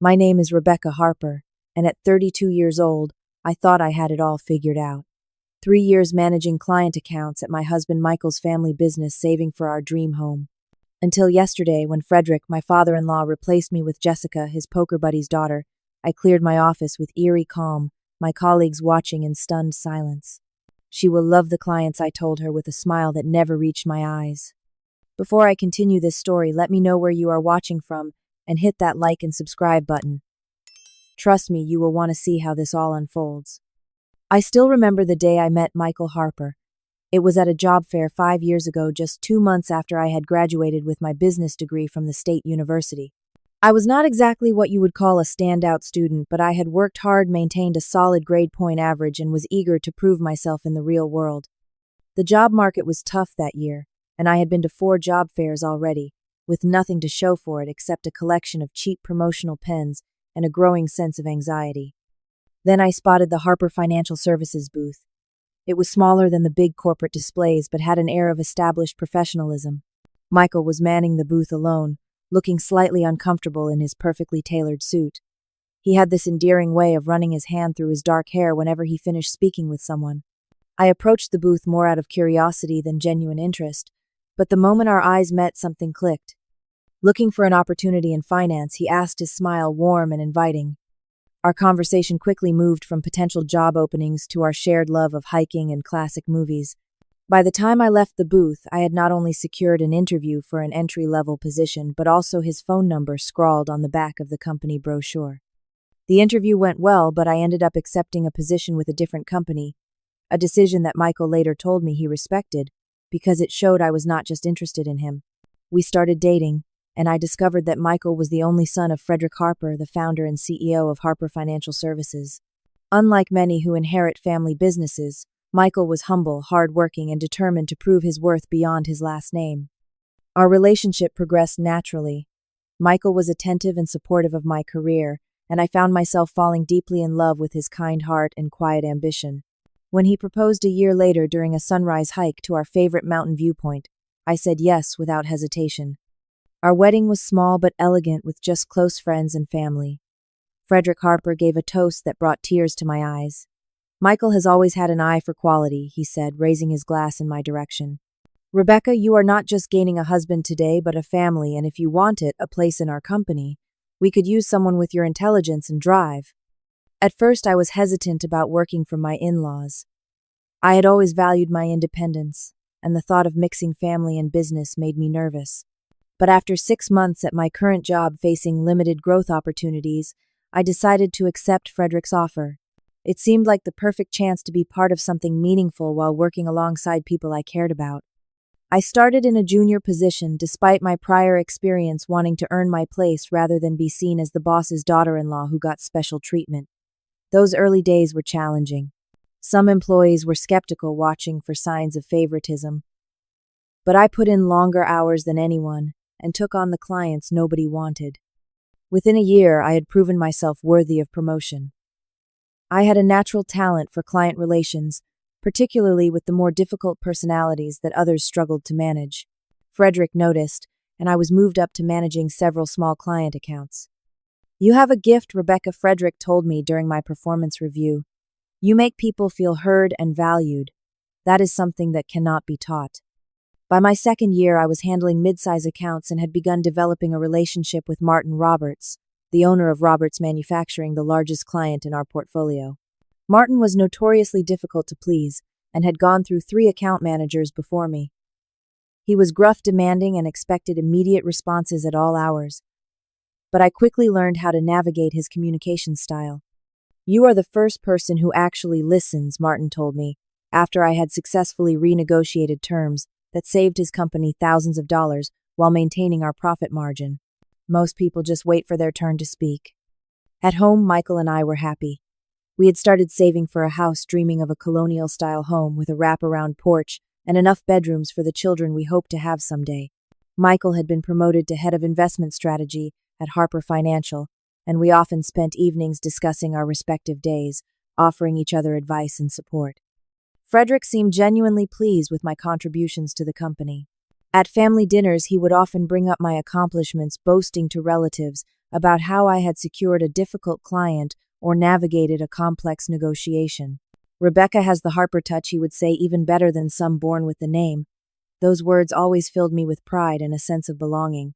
My name is Rebecca Harper, and at 32 years old, I thought I had it all figured out. 3 years managing client accounts at my husband Michael's family business, saving for our dream home. Until yesterday, when Frederick, my father-in-law, replaced me with Jessica, his poker buddy's daughter, I cleared my office with eerie calm, my colleagues watching in stunned silence. She will love the clients, I told her with a smile that never reached my eyes. Before I continue this story, let me know where you are watching from and hit that like and subscribe button. Trust me, you will want to see how this all unfolds. I still remember the day I met Michael Harper. It was at a job fair 5 years ago, just 2 months after I had graduated with my business degree from the state university. I was not exactly what you would call a standout student, but I had worked hard, maintained a solid grade point average, and was eager to prove myself in the real world. The job market was tough that year, and I had been to 4 job fairs already, with nothing to show for it except a collection of cheap promotional pens and a growing sense of anxiety. Then I spotted the Harper Financial Services booth. It was smaller than the big corporate displays, but had an air of established professionalism. Michael was manning the booth alone, looking slightly uncomfortable in his perfectly tailored suit. He had this endearing way of running his hand through his dark hair whenever he finished speaking with someone. I approached the booth more out of curiosity than genuine interest, but the moment our eyes met, something clicked. Looking for an opportunity in finance, he asked, his smile warm and inviting. Our conversation quickly moved from potential job openings to our shared love of hiking and classic movies. By the time I left the booth, I had not only secured an interview for an entry-level position, but also his phone number scrawled on the back of the company brochure. The interview went well, but I ended up accepting a position with a different company, a decision that Michael later told me he respected, because it showed I was not just interested in him. We started dating, and I discovered that Michael was the only son of Frederick Harper, the founder and CEO of Harper Financial Services. Unlike many who inherit family businesses, Michael was humble, hard-working, and determined to prove his worth beyond his last name. Our relationship progressed naturally. Michael was attentive and supportive of my career, and I found myself falling deeply in love with his kind heart and quiet ambition. When he proposed a year later during a sunrise hike to our favorite mountain viewpoint, I said yes without hesitation. Our wedding was small but elegant, with just close friends and family. Frederick Harper gave a toast that brought tears to my eyes. Michael has always had an eye for quality, he said, raising his glass in my direction. Rebecca, you are not just gaining a husband today, but a family, and if you want it, a place in our company. We could use someone with your intelligence and drive. At first, I was hesitant about working for my in-laws. I had always valued my independence, and the thought of mixing family and business made me nervous. But after 6 months at my current job facing limited growth opportunities, I decided to accept Frederick's offer. It seemed like the perfect chance to be part of something meaningful while working alongside people I cared about. I started in a junior position despite my prior experience wanting to earn my place rather than be seen as the boss's daughter-in-law who got special treatment. Those early days were challenging. Some employees were skeptical, watching for signs of favoritism. But I put in longer hours than anyone and took on the clients nobody wanted. Within a year, I had proven myself worthy of promotion. I had a natural talent for client relations, particularly with the more difficult personalities that others struggled to manage. Frederick noticed, and I was moved up to managing several small client accounts. You have a gift, Rebecca, Frederick told me during my performance review. You make people feel heard and valued. That is something that cannot be taught. By my 2nd year, I was handling mid-size accounts and had begun developing a relationship with Martin Roberts, the owner of Roberts Manufacturing, the largest client in our portfolio. Martin was notoriously difficult to please and had gone through 3 account managers before me. He was gruff, demanding, and expected immediate responses at all hours. But I quickly learned how to navigate his communication style. You are the first person who actually listens, Martin told me, after I had successfully renegotiated terms that saved his company thousands of dollars while maintaining our profit margin. Most people just wait for their turn to speak. At home, Michael and I were happy. We had started saving for a house, dreaming of a colonial-style home with a wraparound porch and enough bedrooms for the children we hoped to have someday. Michael had been promoted to head of investment strategy at Harper Financial, and we often spent evenings discussing our respective days, offering each other advice and support. Frederick seemed genuinely pleased with my contributions to the company. At family dinners, he would often bring up my accomplishments, boasting to relatives about how I had secured a difficult client or navigated a complex negotiation. "Rebecca has the Harper touch," he would say, "even better than some born with the name." Those words always filled me with pride and a sense of belonging.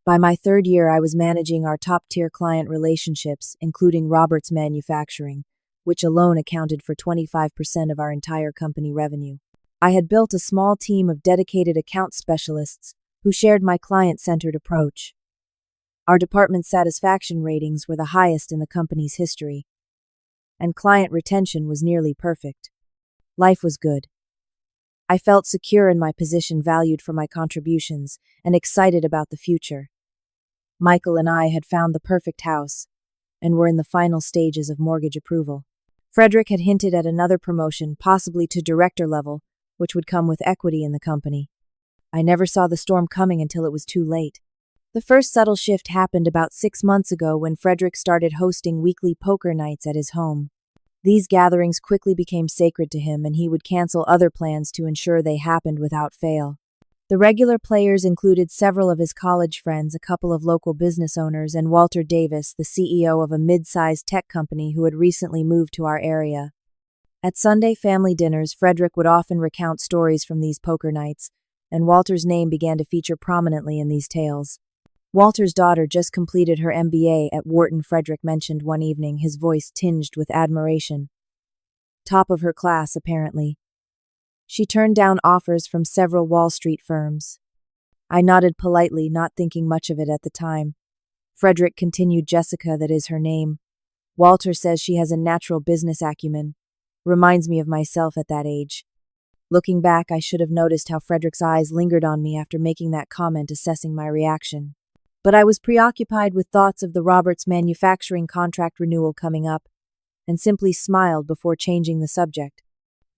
By my third year, I was managing our top-tier client relationships, including Roberts Manufacturing, which alone accounted for 25% of our entire company revenue. I had built a small team of dedicated account specialists who shared my client-centered approach. Our department's satisfaction ratings were the highest in the company's history, and client retention was nearly perfect. Life was good. I felt secure in my position, valued for my contributions, and excited about the future. Michael and I had found the perfect house and were in the final stages of mortgage approval. Frederick had hinted at another promotion, possibly to director level, which would come with equity in the company. I never saw the storm coming until it was too late. The first subtle shift happened about 6 months ago when Frederick started hosting weekly poker nights at his home. These gatherings quickly became sacred to him, and he would cancel other plans to ensure they happened without fail. The regular players included several of his college friends, a couple of local business owners, and Walter Davis, the CEO of a mid-sized tech company who had recently moved to our area. At Sunday family dinners, Frederick would often recount stories from these poker nights, and Walter's name began to feature prominently in these tales. Walter's daughter just completed her MBA at Wharton, Frederick mentioned one evening, his voice tinged with admiration. Top of her class, apparently. She turned down offers from several Wall Street firms. I nodded politely, not thinking much of it at the time. Frederick continued, "Jessica, that is her name. Walter says she has a natural business acumen. Reminds me of myself at that age." Looking back, I should have noticed how Frederick's eyes lingered on me after making that comment, assessing my reaction. But I was preoccupied with thoughts of the Roberts Manufacturing contract renewal coming up, and simply smiled before changing the subject.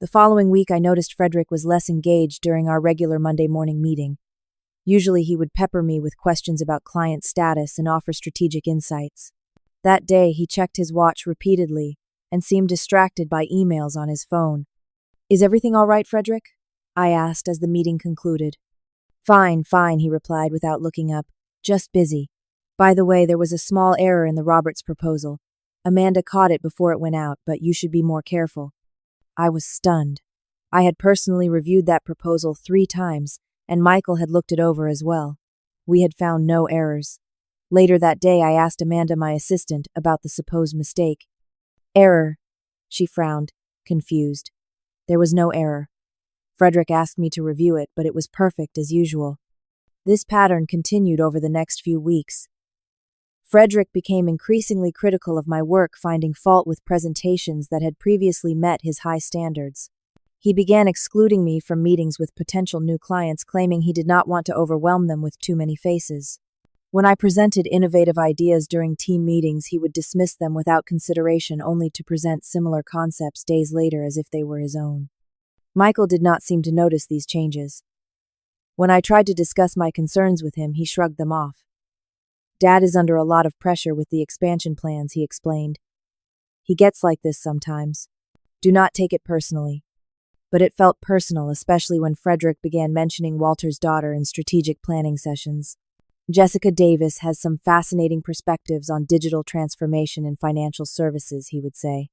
The following week, I noticed Frederick was less engaged during our regular Monday morning meeting. Usually he would pepper me with questions about client status and offer strategic insights. That day, he checked his watch repeatedly and seemed distracted by emails on his phone. "Is everything all right, Frederick?" I asked as the meeting concluded. Fine, he replied without looking up. "Just busy. By the way, there was a small error in the Roberts proposal. Amanda caught it before it went out, but you should be more careful." I was stunned. I had personally reviewed that proposal 3 times, and Michael had looked it over as well. We had found no errors. Later that day, I asked Amanda, my assistant, about the supposed mistake. "Error?" She frowned, confused. There was no error. Frederick asked me to review it, but it was perfect as usual. This pattern continued over the next few weeks. Frederick became increasingly critical of my work, finding fault with presentations that had previously met his high standards. He began excluding me from meetings with potential new clients, claiming he did not want to overwhelm them with too many faces. When I presented innovative ideas during team meetings, he would dismiss them without consideration, only to present similar concepts days later as if they were his own. Michael did not seem to notice these changes. When I tried to discuss my concerns with him, he shrugged them off. "Dad is under a lot of pressure with the expansion plans," he explained. "He gets like this sometimes. Do not take it personally." But it felt personal, especially when Frederick began mentioning Walter's daughter in strategic planning sessions. "Jessica Davis has some fascinating perspectives on digital transformation in financial services," he would say.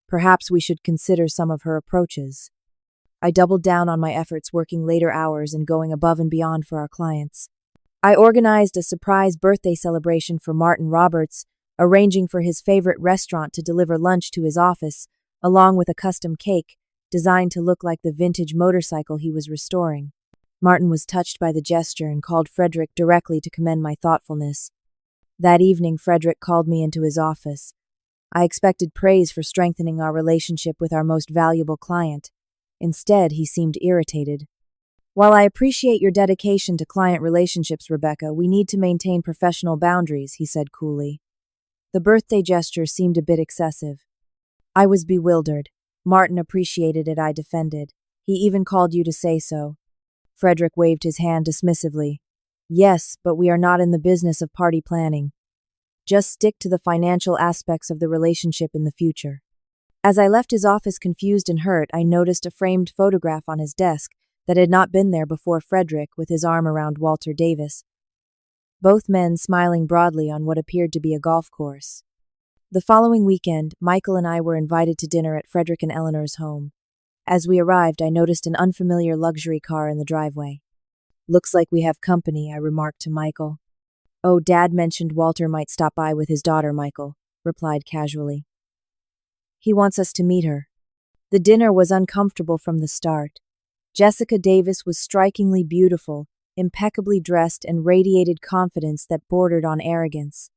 "Perhaps we should consider some of her approaches." I doubled down on my efforts, working later hours and going above and beyond for our clients. I organized a surprise birthday celebration for Martin Roberts, arranging for his favorite restaurant to deliver lunch to his office, along with a custom cake designed to look like the vintage motorcycle he was restoring. Martin was touched by the gesture and called Frederick directly to commend my thoughtfulness. That evening, Frederick called me into his office. I expected praise for strengthening our relationship with our most valuable client. Instead, he seemed irritated. "While I appreciate your dedication to client relationships, Rebecca, we need to maintain professional boundaries," he said coolly. The birthday gesture seemed a bit excessive. I was bewildered. "Martin appreciated it," I defended. "He even called you to say so." Frederick waved his hand dismissively. "Yes, but we are not in the business of party planning. Just stick to the financial aspects of the relationship in the future." As I left his office confused and hurt, I noticed a framed photograph on his desk, that had not been there before. Frederick, with his arm around Walter Davis, both men smiling broadly on what appeared to be a golf course. The following weekend, Michael and I were invited to dinner at Frederick and Eleanor's home. As we arrived, I noticed an unfamiliar luxury car in the driveway. "Looks like we have company," I remarked to Michael. "Oh, Dad mentioned Walter might stop by with his daughter," Michael replied casually. "He wants us to meet her." The dinner was uncomfortable from the start. Jessica Davis was strikingly beautiful, impeccably dressed, and radiated confidence that bordered on arrogance.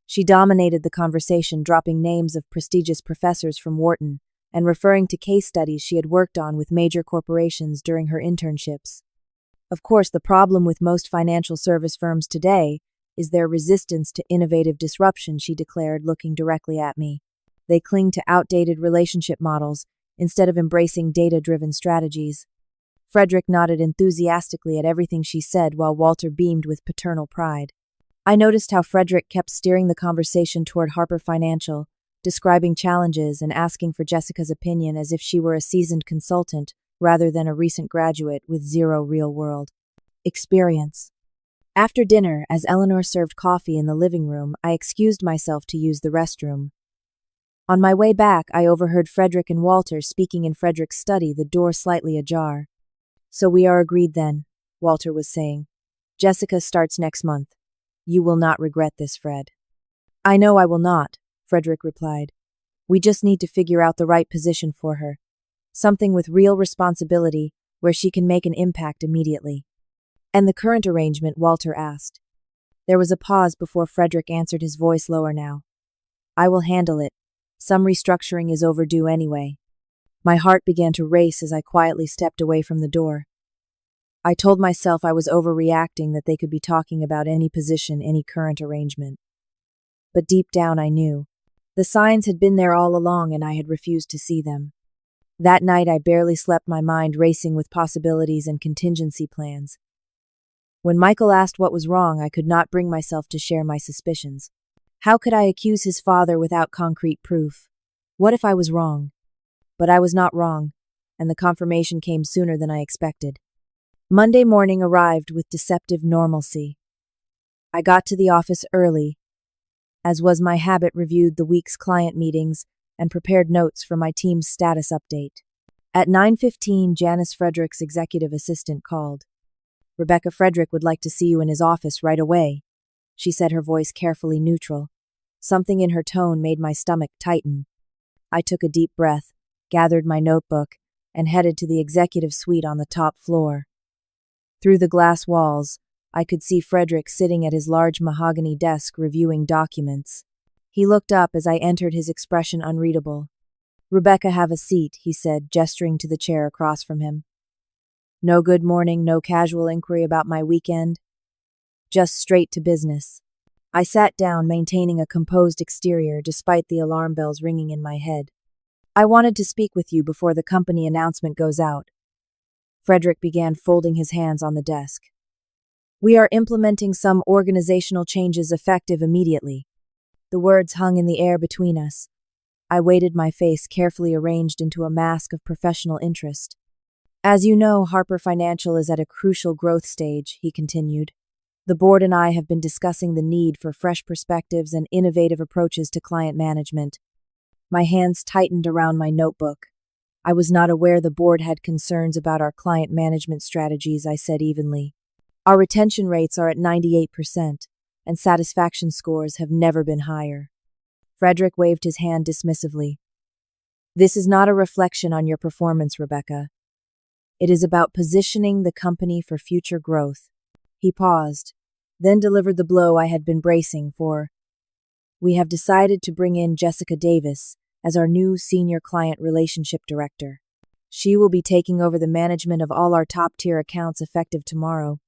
She dominated the conversation, dropping names of prestigious professors from Wharton and referring to case studies she had worked on with major corporations during her internships. Of course, the problem with most financial service firms today is their resistance to innovative disruption, she declared, looking directly at me. They cling to outdated relationship models instead of embracing data-driven strategies. Frederick nodded enthusiastically at everything she said while Walter beamed with paternal pride. I noticed how Frederick kept steering the conversation toward Harper Financial, describing challenges and asking for Jessica's opinion as if she were a seasoned consultant rather than a recent graduate with zero real-world experience. After dinner, as Eleanor served coffee in the living room, I excused myself to use the restroom. On my way back, I overheard Frederick and Walter speaking in Frederick's study, the door slightly ajar. "So we are agreed then," Walter was saying. "Jessica starts next month. You will not regret this, Fred." "I know I will not," Frederick replied. "We just need to figure out the right position for her. Something with real responsibility, where she can make an impact immediately." "And the current arrangement?" Walter asked. There was a pause before Frederick answered, his voice lower now. "I will handle it. Some restructuring is overdue anyway." My heart began to race as I quietly stepped away from the door. I told myself I was overreacting, that they could be talking about any position, any current arrangement. But deep down I knew. The signs had been there all along and I had refused to see them. That night I barely slept, my mind racing with possibilities and contingency plans. When Michael asked what was wrong, I could not bring myself to share my suspicions. How could I accuse his father without concrete proof? What if I was wrong? But I was not wrong, and the confirmation came sooner than I expected. Monday morning arrived with deceptive normalcy. I got to the office early. As was my habit, reviewed the week's client meetings and prepared notes for my team's status update. At 9:15, Janice Frederick's executive assistant called. "Rebecca, Frederick would like to see you in his office right away," she said, her voice carefully neutral. Something in her tone made my stomach tighten. I took a deep breath, gathered my notebook, and headed to the executive suite on the top floor. Through the glass walls, I could see Frederick sitting at his large mahogany desk reviewing documents. He looked up as I entered, his expression unreadable. "Rebecca, have a seat," he said, gesturing to the chair across from him. "No good morning, no casual inquiry about my weekend. Just straight to business." I sat down, maintaining a composed exterior despite the alarm bells ringing in my head. "I wanted to speak with you before the company announcement goes out." Frederick began, folding his hands on the desk. "We are implementing some organizational changes effective immediately." The words hung in the air between us. I waited, my face carefully arranged into a mask of professional interest. "As you know, Harper Financial is at a crucial growth stage," he continued. "The board and I have been discussing the need for fresh perspectives and innovative approaches to client management." My hands tightened around my notebook. "I was not aware the board had concerns about our client management strategies," I said evenly. "Our retention rates are at 98%, and satisfaction scores have never been higher." Frederick waved his hand dismissively. "This is not a reflection on your performance, Rebecca. It is about positioning the company for future growth." He paused, then delivered the blow I had been bracing for. "We have decided to bring in Jessica Davis as our new Senior Client Relationship Director. She will be taking over the management of all our top-tier accounts effective tomorrow."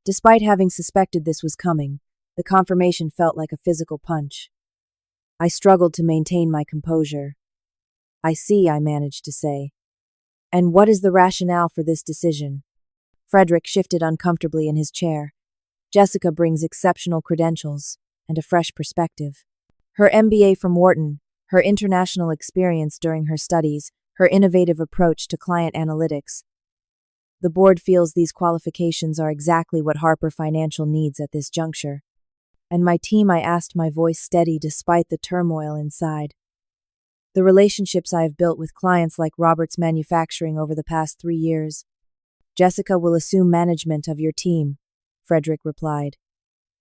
Despite having suspected this was coming, the confirmation felt like a physical punch. I struggled to maintain my composure. "I see," I managed to say. "And what is the rationale for this decision?" Frederick shifted uncomfortably in his chair. "Jessica brings exceptional credentials and a fresh perspective. Her MBA from Wharton, her international experience during her studies, her innovative approach to client analytics. The board feels these qualifications are exactly what Harper Financial needs at this juncture. And my team, I asked, my voice steady despite the turmoil inside. The relationships I have built with clients like Roberts Manufacturing over the past 3 years. Jessica will assume management of your team, Frederick replied.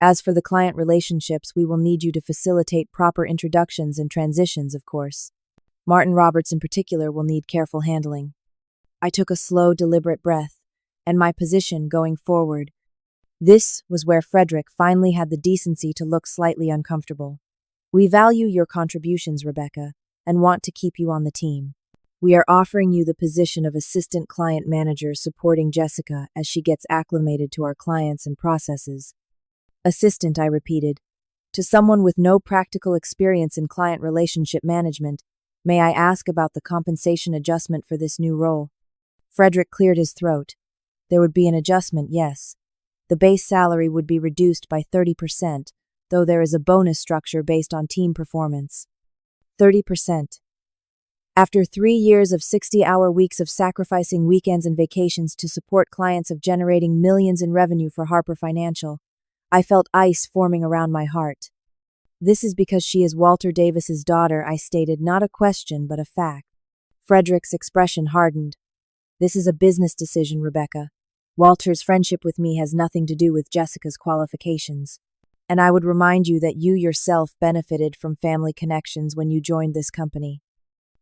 As for the client relationships, we will need you to facilitate proper introductions and transitions, of course. Martin Roberts in particular will need careful handling. I took a slow, deliberate breath, and my position going forward. This was where Frederick finally had the decency to look slightly uncomfortable. We value your contributions, Rebecca, and want to keep you on the team. We are offering you the position of assistant client manager supporting Jessica as she gets acclimated to our clients and processes. Assistant, I repeated. To someone with no practical experience in client relationship management, may I ask about the compensation adjustment for this new role? Frederick cleared his throat. There would be an adjustment, yes. The base salary would be reduced by 30%, though there is a bonus structure based on team performance. 30%. After 3 years of 60-hour weeks of sacrificing weekends and vacations to support clients of generating millions in revenue for Harper Financial, I felt ice forming around my heart. This is because she is Walter Davis's daughter, I stated, not a question but a fact. Frederick's expression hardened. This is a business decision, Rebecca. Walter's friendship with me has nothing to do with Jessica's qualifications. And I would remind you that you yourself benefited from family connections when you joined this company.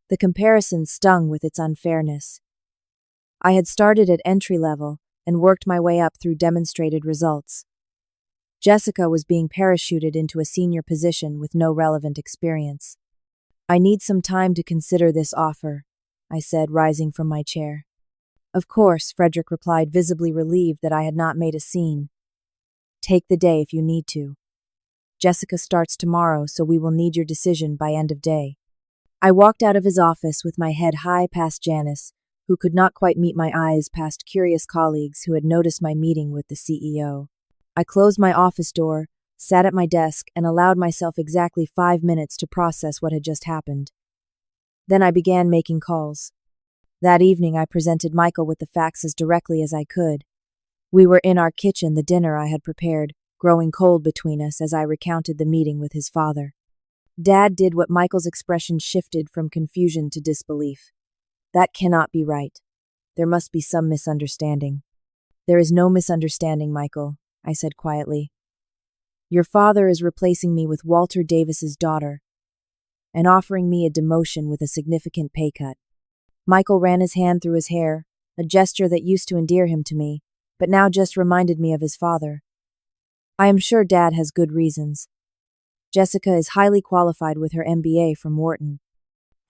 The comparison stung with its unfairness. I had started at entry level and worked my way up through demonstrated results. Jessica was being parachuted into a senior position with no relevant experience. I need some time to consider this offer, I said, rising from my chair. Of course, Frederick replied, visibly relieved that I had not made a scene. Take the day if you need to. Jessica starts tomorrow, so we will need your decision by end of day. I walked out of his office with my head high past Janice, who could not quite meet my eyes, past curious colleagues who had noticed my meeting with the CEO. I closed my office door, sat at my desk, and allowed myself exactly 5 minutes to process what had just happened. Then I began making calls. That evening I presented Michael with the facts as directly as I could. We were in our kitchen, the dinner I had prepared, growing cold between us as I recounted the meeting with his father. Dad did what Michael's expression shifted from confusion to disbelief. That cannot be right. There must be some misunderstanding. There is no misunderstanding, Michael, I said quietly. Your father is replacing me with Walter Davis's daughter and offering me a demotion with a significant pay cut. Michael ran his hand through his hair, a gesture that used to endear him to me, but now just reminded me of his father. I am sure Dad has good reasons. Jessica is highly qualified with her MBA from Wharton.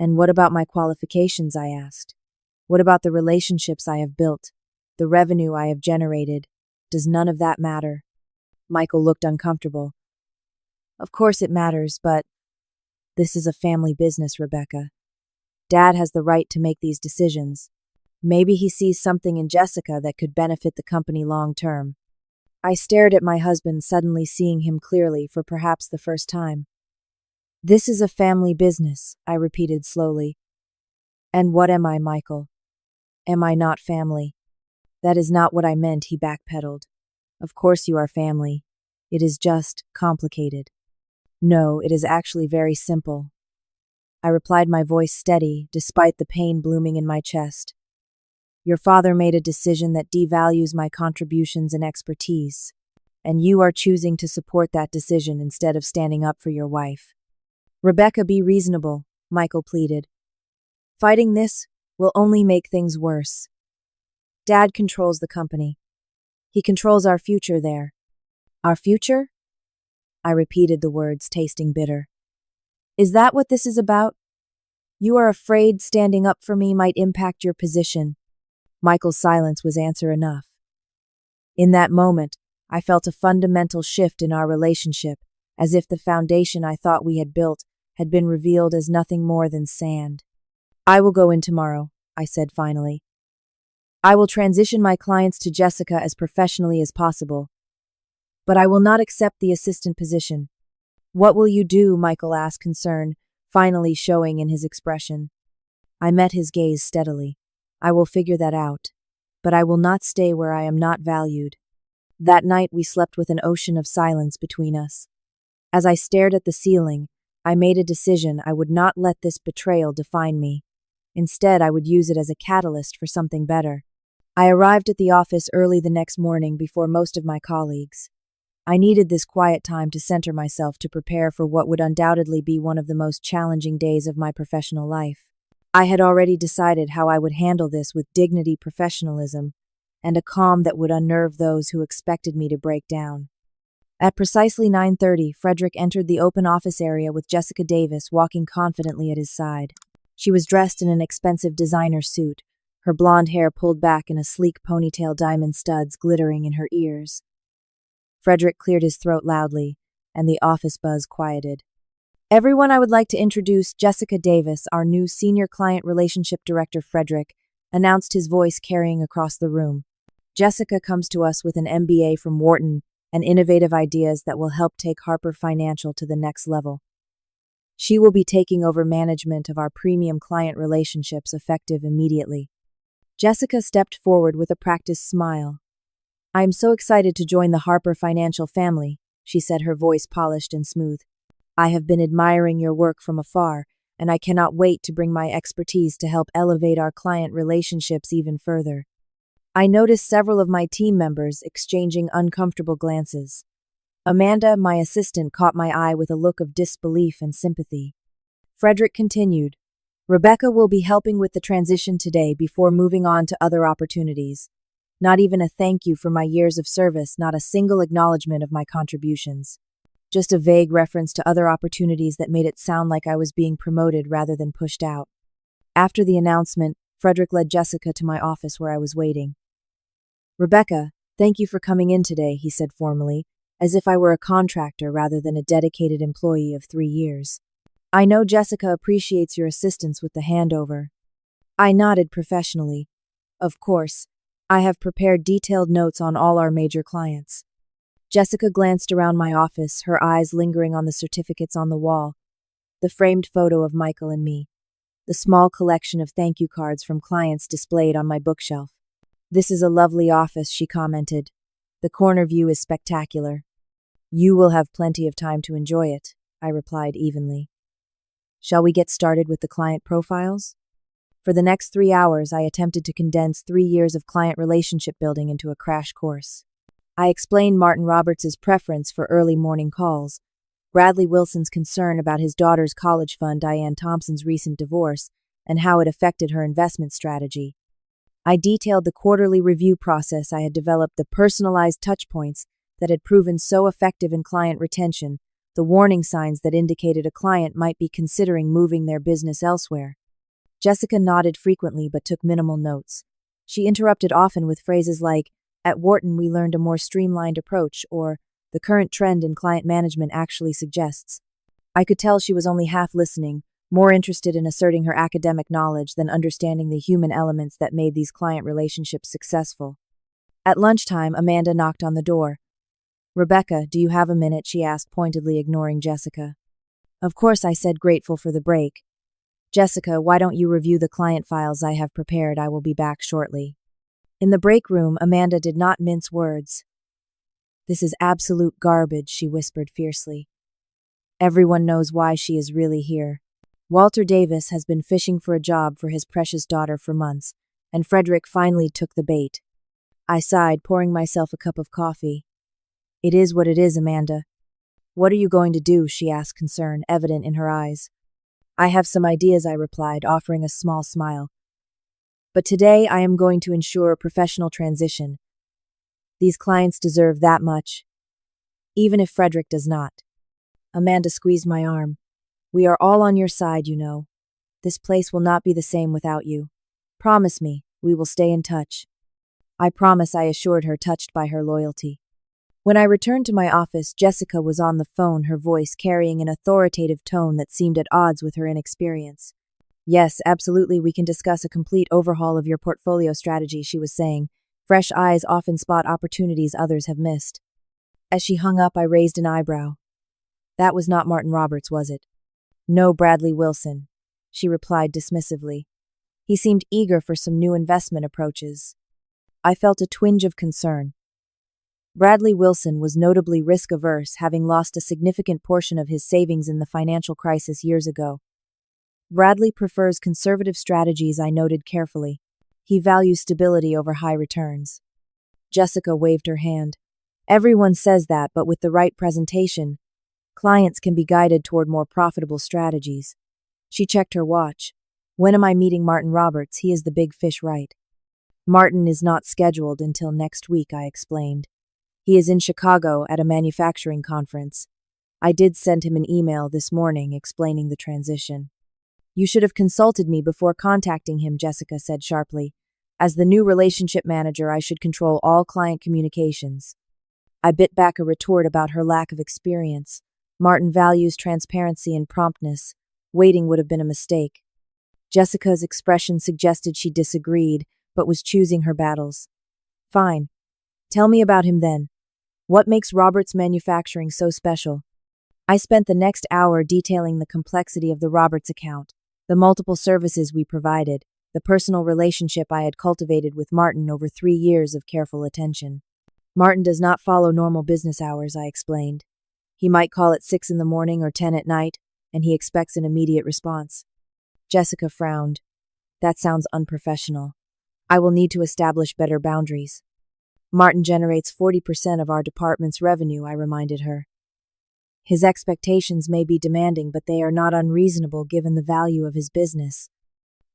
And what about my qualifications, I asked. What about the relationships I have built, the revenue I have generated? Does none of that matter? Michael looked uncomfortable. Of course it matters, but this is a family business, Rebecca. Dad has the right to make these decisions. Maybe he sees something in Jessica that could benefit the company long term. I stared at my husband, suddenly seeing him clearly for perhaps the first time. This is a family business, I repeated slowly. And what am I, Michael? Am I not family? That is not what I meant, he backpedaled. Of course you are family. It is just complicated. No, it is actually very simple. I replied, my voice steady, despite the pain blooming in my chest. Your father made a decision that devalues my contributions and expertise, and you are choosing to support that decision instead of standing up for your wife. Rebecca, be reasonable, Michael pleaded. Fighting this will only make things worse. Dad controls the company. He controls our future there. Our future? I repeated the words, tasting bitter. Is that what this is about? You are afraid standing up for me might impact your position. Michael's silence was answer enough. In that moment, I felt a fundamental shift in our relationship, as if the foundation I thought we had built had been revealed as nothing more than sand. I will go in tomorrow, I said finally. I will transition my clients to Jessica as professionally as possible. But I will not accept the assistant position. What will you do? Michael asked, concern finally showing in his expression. I met his gaze steadily. I will figure that out. but I will not stay where I am not valued. That night we slept with an ocean of silence between us. As I stared at the ceiling, I made a decision. I would not let this betrayal define me. Instead, I would use it as a catalyst for something better. I arrived at the office early the next morning before most of my colleagues. I needed this quiet time to center myself to prepare for what would undoubtedly be one of the most challenging days of my professional life. I had already decided how I would handle this with dignity, professionalism, and a calm that would unnerve those who expected me to break down. At precisely 9:30, Frederick entered the open office area with Jessica Davis walking confidently at his side. She was dressed in an expensive designer suit, her blonde hair pulled back in a sleek ponytail, diamond studs glittering in her ears. Frederick cleared his throat loudly, and the office buzz quieted. Everyone, I would like to introduce Jessica Davis, our new Senior Client Relationship Director. Frederick announced, his voice carrying across the room. Jessica comes to us with an MBA from Wharton and innovative ideas that will help take Harper Financial to the next level. She will be taking over management of our premium client relationships effective immediately. Jessica stepped forward with a practiced smile. I am so excited to join the Harper Financial family, she said, her voice polished and smooth. I have been admiring your work from afar, and I cannot wait to bring my expertise to help elevate our client relationships even further. I noticed several of my team members exchanging uncomfortable glances. Amanda, my assistant, caught my eye with a look of disbelief and sympathy. Frederick continued, Rebecca will be helping with the transition today before moving on to other opportunities. Not even a thank you for my years of service, not a single acknowledgement of my contributions. Just a vague reference to other opportunities that made it sound like I was being promoted rather than pushed out. After the announcement, Frederick led Jessica to my office where I was waiting. Rebecca, thank you for coming in today, he said formally, as if I were a contractor rather than a dedicated employee of 3 years. I know Jessica appreciates your assistance with the handover. I nodded professionally. Of course, I have prepared detailed notes on all our major clients. Jessica glanced around my office, her eyes lingering on the certificates on the wall, the framed photo of Michael and me, the small collection of thank you cards from clients displayed on my bookshelf. This is a lovely office, she commented. The corner view is spectacular. You will have plenty of time to enjoy it, I replied evenly. Shall we get started with the client profiles? For the next 3 hours, I attempted to condense 3 years of client relationship building into a crash course. I explained Martin Roberts' preference for early morning calls, Bradley Wilson's concern about his daughter's college fund, Diane Thompson's recent divorce, and how it affected her investment strategy. I detailed the quarterly review process I had developed, the personalized touchpoints that had proven so effective in client retention, the warning signs that indicated a client might be considering moving their business elsewhere. Jessica nodded frequently but took minimal notes. She interrupted often with phrases like, At Wharton we learned a more streamlined approach, or the current trend in client management actually suggests. I could tell she was only half listening, more interested in asserting her academic knowledge than understanding the human elements that made these client relationships successful. At lunchtime, Amanda knocked on the door. Rebecca, do you have a minute? She asked, pointedly ignoring Jessica. Of course, I said, grateful for the break. Jessica, why don't you review the client files I have prepared? I will be back shortly. In the break room, Amanda did not mince words. This is absolute garbage, she whispered fiercely. Everyone knows why she is really here. Walter Davis has been fishing for a job for his precious daughter for months, and Frederick finally took the bait. I sighed, pouring myself a cup of coffee. It is what it is, Amanda. What are you going to do? She asked, concern evident in her eyes. I have some ideas, I replied, offering a small smile. But today I am going to ensure a professional transition. These clients deserve that much, even if Frederick does not. Amanda squeezed my arm. We are all on your side, you know. This place will not be the same without you. Promise me, we will stay in touch. I promise, I assured her, touched by her loyalty. When I returned to my office, Jessica was on the phone, her voice carrying an authoritative tone that seemed at odds with her inexperience. Yes, absolutely, we can discuss a complete overhaul of your portfolio strategy, she was saying. Fresh eyes often spot opportunities others have missed. As she hung up, I raised an eyebrow. That was not Martin Roberts, was it? No, Bradley Wilson, she replied dismissively. He seemed eager for some new investment approaches. I felt a twinge of concern. Bradley Wilson was notably risk-averse, having lost a significant portion of his savings in the financial crisis years ago. Bradley prefers conservative strategies, I noted carefully. He values stability over high returns. Jessica waved her hand. Everyone says that, but with the right presentation, clients can be guided toward more profitable strategies. She checked her watch. When am I meeting Martin Roberts? He is the big fish, right? Martin is not scheduled until next week, I explained. He is in Chicago at a manufacturing conference. I did send him an email this morning explaining the transition. You should have consulted me before contacting him, Jessica said sharply. As the new relationship manager, I should control all client communications. I bit back a retort about her lack of experience. Martin values transparency and promptness. Waiting would have been a mistake. Jessica's expression suggested she disagreed, but was choosing her battles. Fine. Tell me about him then. What makes Roberts Manufacturing so special? I spent the next hour detailing the complexity of the Roberts account, the multiple services we provided, the personal relationship I had cultivated with Martin over 3 years of careful attention. Martin does not follow normal business hours, I explained. He might call at 6 in the morning or 10 at night, and he expects an immediate response. Jessica frowned. That sounds unprofessional. I will need to establish better boundaries. Martin generates 40% of our department's revenue, I reminded her. His expectations may be demanding, but they are not unreasonable given the value of his business.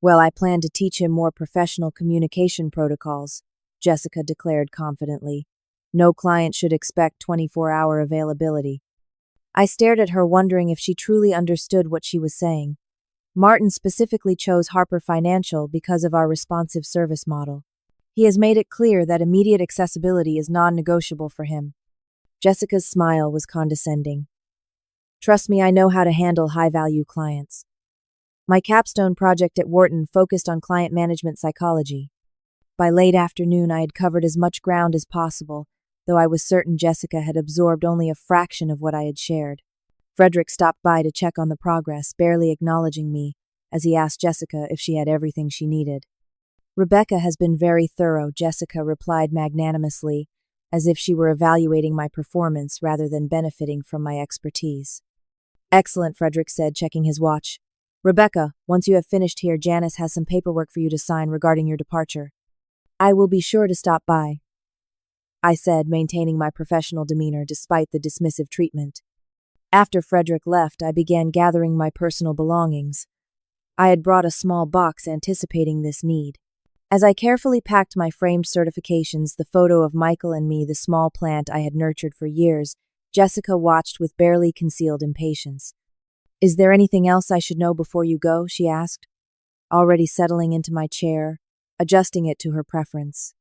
Well, I plan to teach him more professional communication protocols, Jessica declared confidently. No client should expect 24-hour availability. I stared at her, wondering if she truly understood what she was saying. Martin specifically chose Harper Financial because of our responsive service model. He has made it clear that immediate accessibility is non-negotiable for him. Jessica's smile was condescending. Trust me, I know how to handle high-value clients. My capstone project at Wharton focused on client management psychology. By late afternoon, I had covered as much ground as possible, though I was certain Jessica had absorbed only a fraction of what I had shared. Frederick stopped by to check on the progress, barely acknowledging me, as he asked Jessica if she had everything she needed. Rebecca has been very thorough, Jessica replied magnanimously, as if she were evaluating my performance rather than benefiting from my expertise. Excellent, Frederick said, checking his watch. Rebecca, once you have finished here, Janice has some paperwork for you to sign regarding your departure. I will be sure to stop by, I said, maintaining my professional demeanor despite the dismissive treatment. After Frederick left, I began gathering my personal belongings. I had brought a small box anticipating this need. As I carefully packed my framed certifications, the photo of Michael and me, the small plant I had nurtured for years, Jessica watched with barely concealed impatience. Is there anything else I should know before you go? She asked, already settling into my chair, adjusting it to her preference.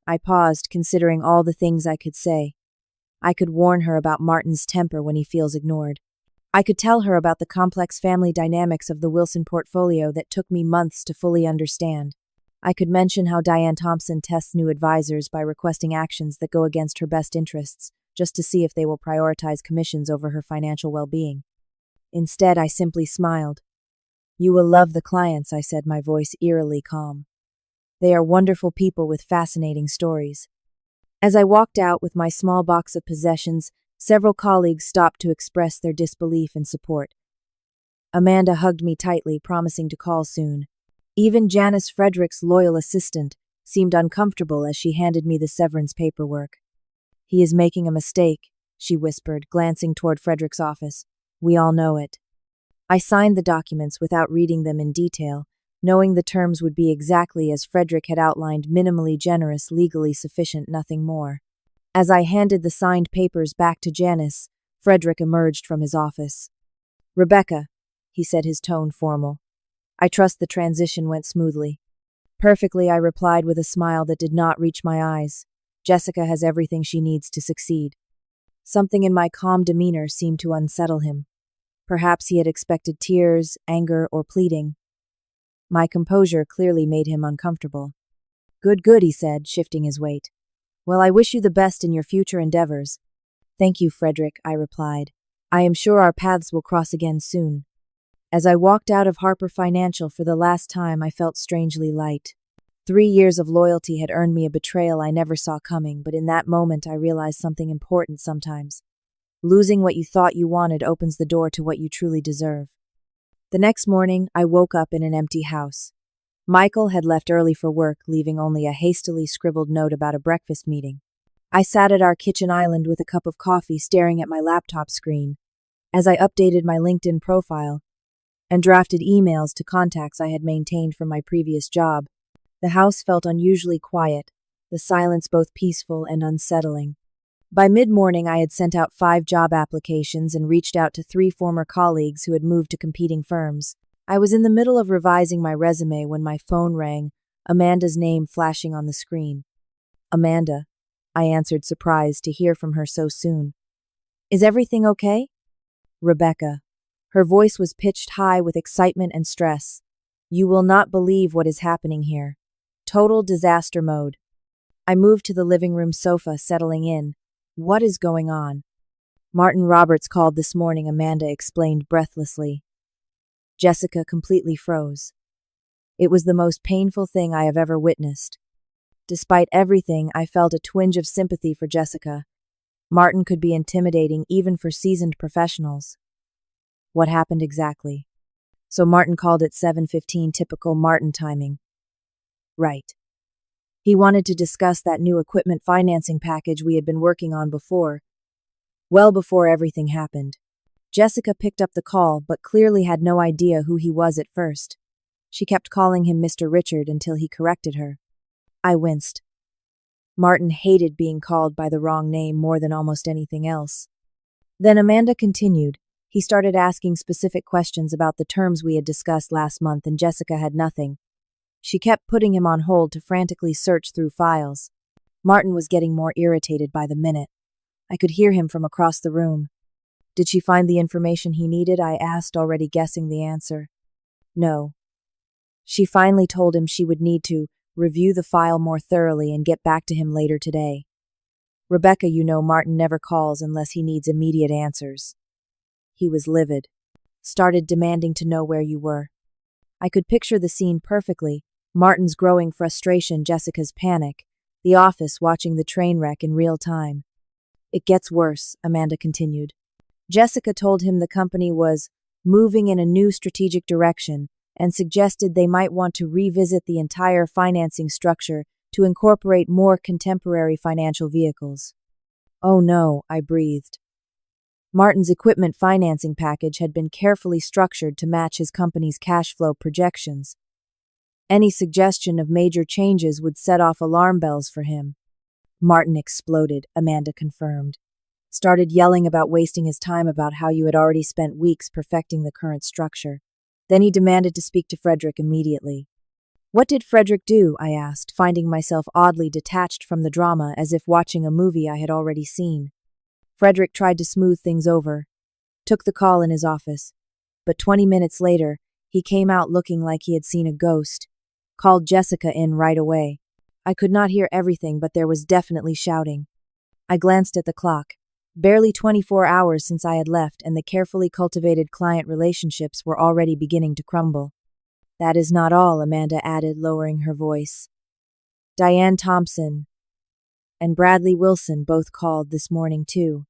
I paused, considering all the things I could say. I could warn her about Martin's temper when he feels ignored. I could tell her about the complex family dynamics of the Wilson portfolio that took me months to fully understand. I could mention how Diane Thompson tests new advisors by requesting actions that go against her best interests, just to see if they will prioritize commissions over her financial well-being. Instead, I simply smiled. You will love the clients, I said, my voice eerily calm. They are wonderful people with fascinating stories. As I walked out with my small box of possessions, several colleagues stopped to express their disbelief and support. Amanda hugged me tightly, promising to call soon. Even Janice, Frederick's loyal assistant, seemed uncomfortable as she handed me the severance paperwork. He is making a mistake, she whispered, glancing toward Frederick's office. We all know it. I signed the documents without reading them in detail, knowing the terms would be exactly as Frederick had outlined, minimally generous, legally sufficient, nothing more. As I handed the signed papers back to Janice, Frederick emerged from his office. Rebecca, he said, his tone formal. I trust the transition went smoothly. Perfectly, I replied with a smile that did not reach my eyes. Jessica has everything she needs to succeed. Something in my calm demeanor seemed to unsettle him. Perhaps he had expected tears, anger, or pleading. My composure clearly made him uncomfortable. Good, he said, shifting his weight. Well, I wish you the best in your future endeavors. Thank you, Frederick, I replied. I am sure our paths will cross again soon. As I walked out of Harper Financial for the last time, I felt strangely light. 3 years of loyalty had earned me a betrayal I never saw coming, but in that moment I realized something important sometimes. Losing what you thought you wanted opens the door to what you truly deserve. The next morning, I woke up in an empty house. Michael had left early for work, leaving only a hastily scribbled note about a breakfast meeting. I sat at our kitchen island with a cup of coffee, staring at my laptop screen. As I updated my LinkedIn profile and drafted emails to contacts I had maintained from my previous job, the house felt unusually quiet, the silence both peaceful and unsettling. By mid-morning, I had sent out 5 job applications and reached out to 3 former colleagues who had moved to competing firms. I was in the middle of revising my resume when my phone rang, Amanda's name flashing on the screen. "Amanda," I answered, surprised to hear from her so soon. "Is everything okay?" "Rebecca." Her voice was pitched high with excitement and stress. "You will not believe what is happening here. Total disaster mode." I moved to the living room sofa, settling in. "What is going on?" "Martin Roberts called this morning," Amanda explained breathlessly. Jessica completely froze. It was the most painful thing I have ever witnessed. Despite everything, I felt a twinge of sympathy for Jessica. Martin could be intimidating even for seasoned professionals. What happened exactly? So Martin called at 7:15, typical Martin timing. Right. He wanted to discuss that new equipment financing package we had been working on before. Well before everything happened. Jessica picked up the call, but clearly had no idea who he was at first. She kept calling him Mr. Richard until he corrected her. I winced. Martin hated being called by the wrong name more than almost anything else. Then Amanda continued. He started asking specific questions about the terms we had discussed last month, and Jessica had nothing. She kept putting him on hold to frantically search through files. Martin was getting more irritated by the minute. I could hear him from across the room. "Did she find the information he needed?" I asked, already guessing the answer. "No." She finally told him she would need to review the file more thoroughly and get back to him later today. "Rebecca, you know Martin never calls unless he needs immediate answers." He was livid. "Started demanding to know where you were." I could picture the scene perfectly. Martin's growing frustration, Jessica's panic, the office watching the train wreck in real time. "It gets worse," Amanda continued. Jessica told him the company was moving in a new strategic direction and suggested they might want to revisit the entire financing structure to incorporate more contemporary financial vehicles. "Oh no," I breathed. Martin's equipment financing package had been carefully structured to match his company's cash flow projections. Any suggestion of major changes would set off alarm bells for him. "Martin exploded," Amanda confirmed. "Started yelling about wasting his time, about how you had already spent weeks perfecting the current structure. Then he demanded to speak to Frederick immediately." "What did Frederick do?" I asked, finding myself oddly detached from the drama, as if watching a movie I had already seen. "Frederick tried to smooth things over. Took the call in his office. But 20 minutes later, he came out looking like he had seen a ghost. Called Jessica in right away. I could not hear everything, but there was definitely shouting." I glanced at the clock. Barely 24 hours since I had left, and the carefully cultivated client relationships were already beginning to crumble. "That is not all," Amanda added, lowering her voice. "Diane Thompson and Bradley Wilson both called this morning too.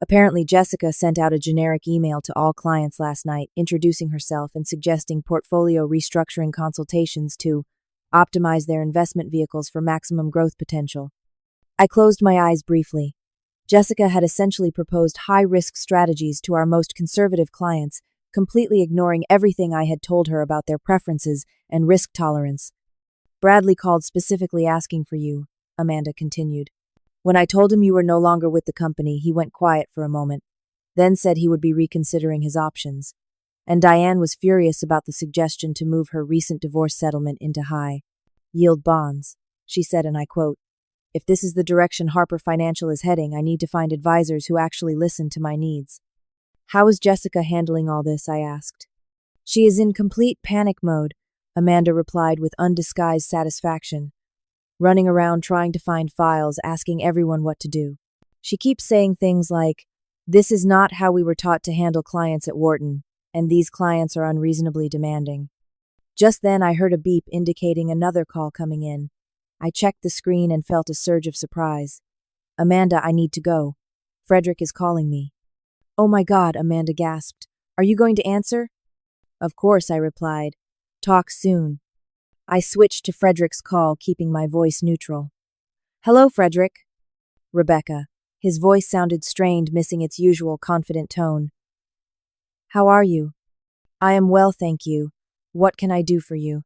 Apparently Jessica sent out a generic email to all clients last night, introducing herself and suggesting portfolio restructuring consultations to optimize their investment vehicles for maximum growth potential." I closed my eyes briefly. Jessica had essentially proposed high-risk strategies to our most conservative clients, completely ignoring everything I had told her about their preferences and risk tolerance. "Bradley called specifically asking for you," Amanda continued. "When I told him you were no longer with the company, he went quiet for a moment, then said he would be reconsidering his options. And Diane was furious about the suggestion to move her recent divorce settlement into high-yield bonds. She said, and I quote, 'If this is the direction Harper Financial is heading, I need to find advisors who actually listen to my needs.'" "How is Jessica handling all this?" I asked. "She is in complete panic mode," Amanda replied with undisguised satisfaction. "Running around trying to find files, asking everyone what to do. She keeps saying things like, 'This is not how we were taught to handle clients at Wharton, and these clients are unreasonably demanding.'" Just then I heard a beep indicating another call coming in. I checked the screen and felt a surge of surprise. Amanda, I need to go. Frederick is calling me. Oh my God, Amanda gasped. Are you going to answer? Of course, I replied. Talk soon. I switched to Frederick's call, keeping my voice neutral. Hello, Frederick. Rebecca. His voice sounded strained, missing its usual confident tone. How are you? I am well, thank you. What can I do for you?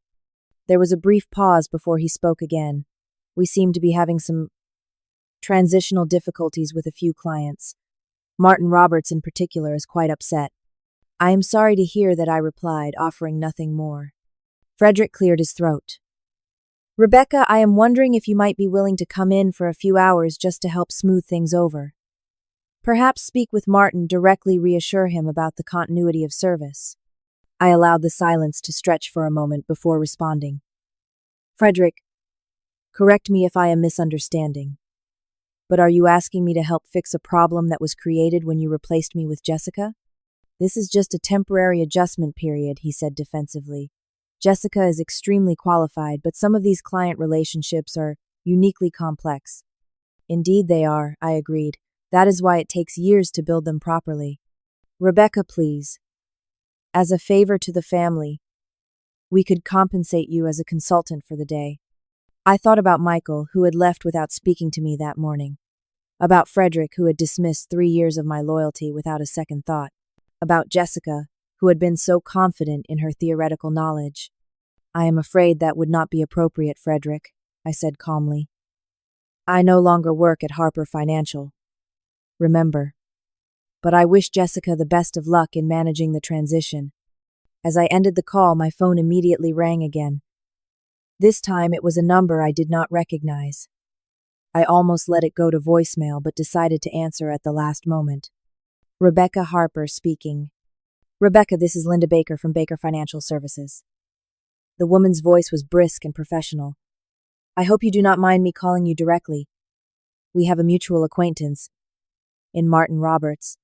There was a brief pause before he spoke again. We seemed to be having some transitional difficulties with a few clients. Martin Roberts in particular is quite upset. I am sorry to hear that, I replied, offering nothing more. Frederick cleared his throat. Rebecca, I am wondering if you might be willing to come in for a few hours just to help smooth things over. Perhaps speak with Martin, directly reassure him about the continuity of service. I allowed the silence to stretch for a moment before responding. Frederick, correct me if I am misunderstanding. But are you asking me to help fix a problem that was created when you replaced me with Jessica? This is just a temporary adjustment period, he said defensively. Jessica is extremely qualified, but some of these client relationships are uniquely complex. Indeed they are, I agreed. That is why it takes years to build them properly. Rebecca, please. As a favor to the family, we could compensate you as a consultant for the day. I thought about Michael, who had left without speaking to me that morning. About Frederick, who had dismissed 3 years of my loyalty without a second thought. About Jessica, who had been so confident in her theoretical knowledge. I am afraid that would not be appropriate, Frederick, I said calmly. I no longer work at Harper Financial. Remember. But I wish Jessica the best of luck in managing the transition. As I ended the call, my phone immediately rang again. This time it was a number I did not recognize. I almost let it go to voicemail but decided to answer at the last moment. Rebecca Harper speaking. Rebecca, this is Linda Baker from Baker Financial Services. The woman's voice was brisk and professional. I hope you do not mind me calling you directly. We have a mutual acquaintance. In Martin Roberts.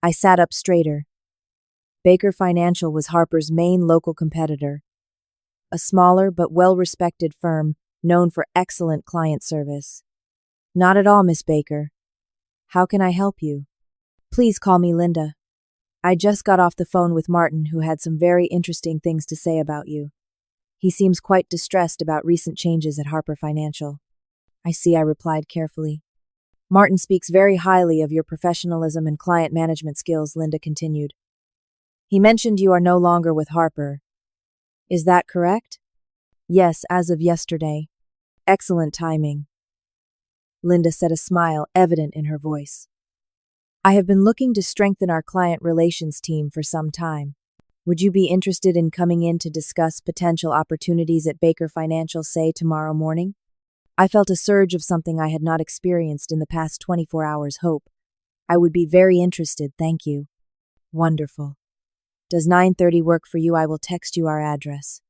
I sat up straighter. Baker Financial was Harper's main local competitor. A smaller but well-respected firm known for excellent client service. Not at all, Miss Baker. How can I help you? Please call me Linda. I just got off the phone with Martin, who had some very interesting things to say about you. He seems quite distressed about recent changes at Harper Financial. I see, I replied carefully. Martin speaks very highly of your professionalism and client management skills, Linda continued. He mentioned you are no longer with Harper. Is that correct? Yes, as of yesterday. Excellent timing. Linda said, a smile evident in her voice. I have been looking to strengthen our client relations team for some time. Would you be interested in coming in to discuss potential opportunities at Baker Financial, say, tomorrow morning? I felt a surge of something I had not experienced in the past 24 hours. Hope. I would be very interested, thank you. Wonderful. Does 9:30 work for you? I will text you our address.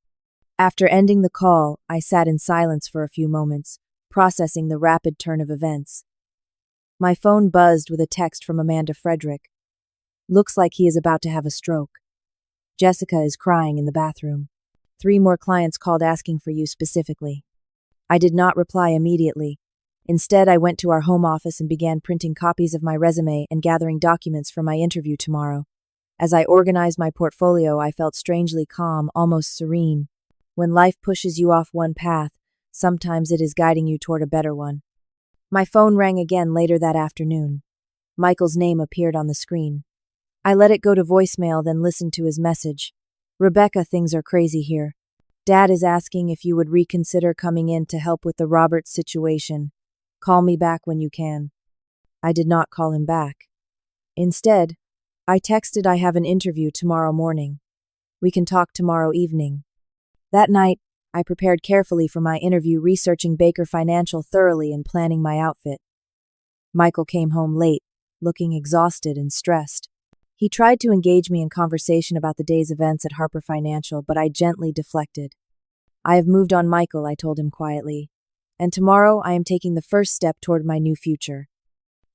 After ending the call, I sat in silence for a few moments, processing the rapid turn of events. My phone buzzed with a text from Amanda Frederick. Looks like he is about to have a stroke. Jessica is crying in the bathroom. 3 more clients called asking for you specifically. I did not reply immediately. Instead, I went to our home office and began printing copies of my resume and gathering documents for my interview tomorrow. As I organized my portfolio, I felt strangely calm, almost serene. When life pushes you off one path, sometimes it is guiding you toward a better one. My phone rang again later that afternoon. Michael's name appeared on the screen. I let it go to voicemail, then listened to his message. Rebecca, things are crazy here. Dad is asking if you would reconsider coming in to help with the Roberts situation. Call me back when you can. I did not call him back. Instead, I texted, I have an interview tomorrow morning. We can talk tomorrow evening. That night, I prepared carefully for my interview, researching Baker Financial thoroughly and planning my outfit. Michael came home late, looking exhausted and stressed. He tried to engage me in conversation about the day's events at Harper Financial, but I gently deflected. I have moved on, Michael, I told him quietly. And tomorrow I am taking the first step toward my new future.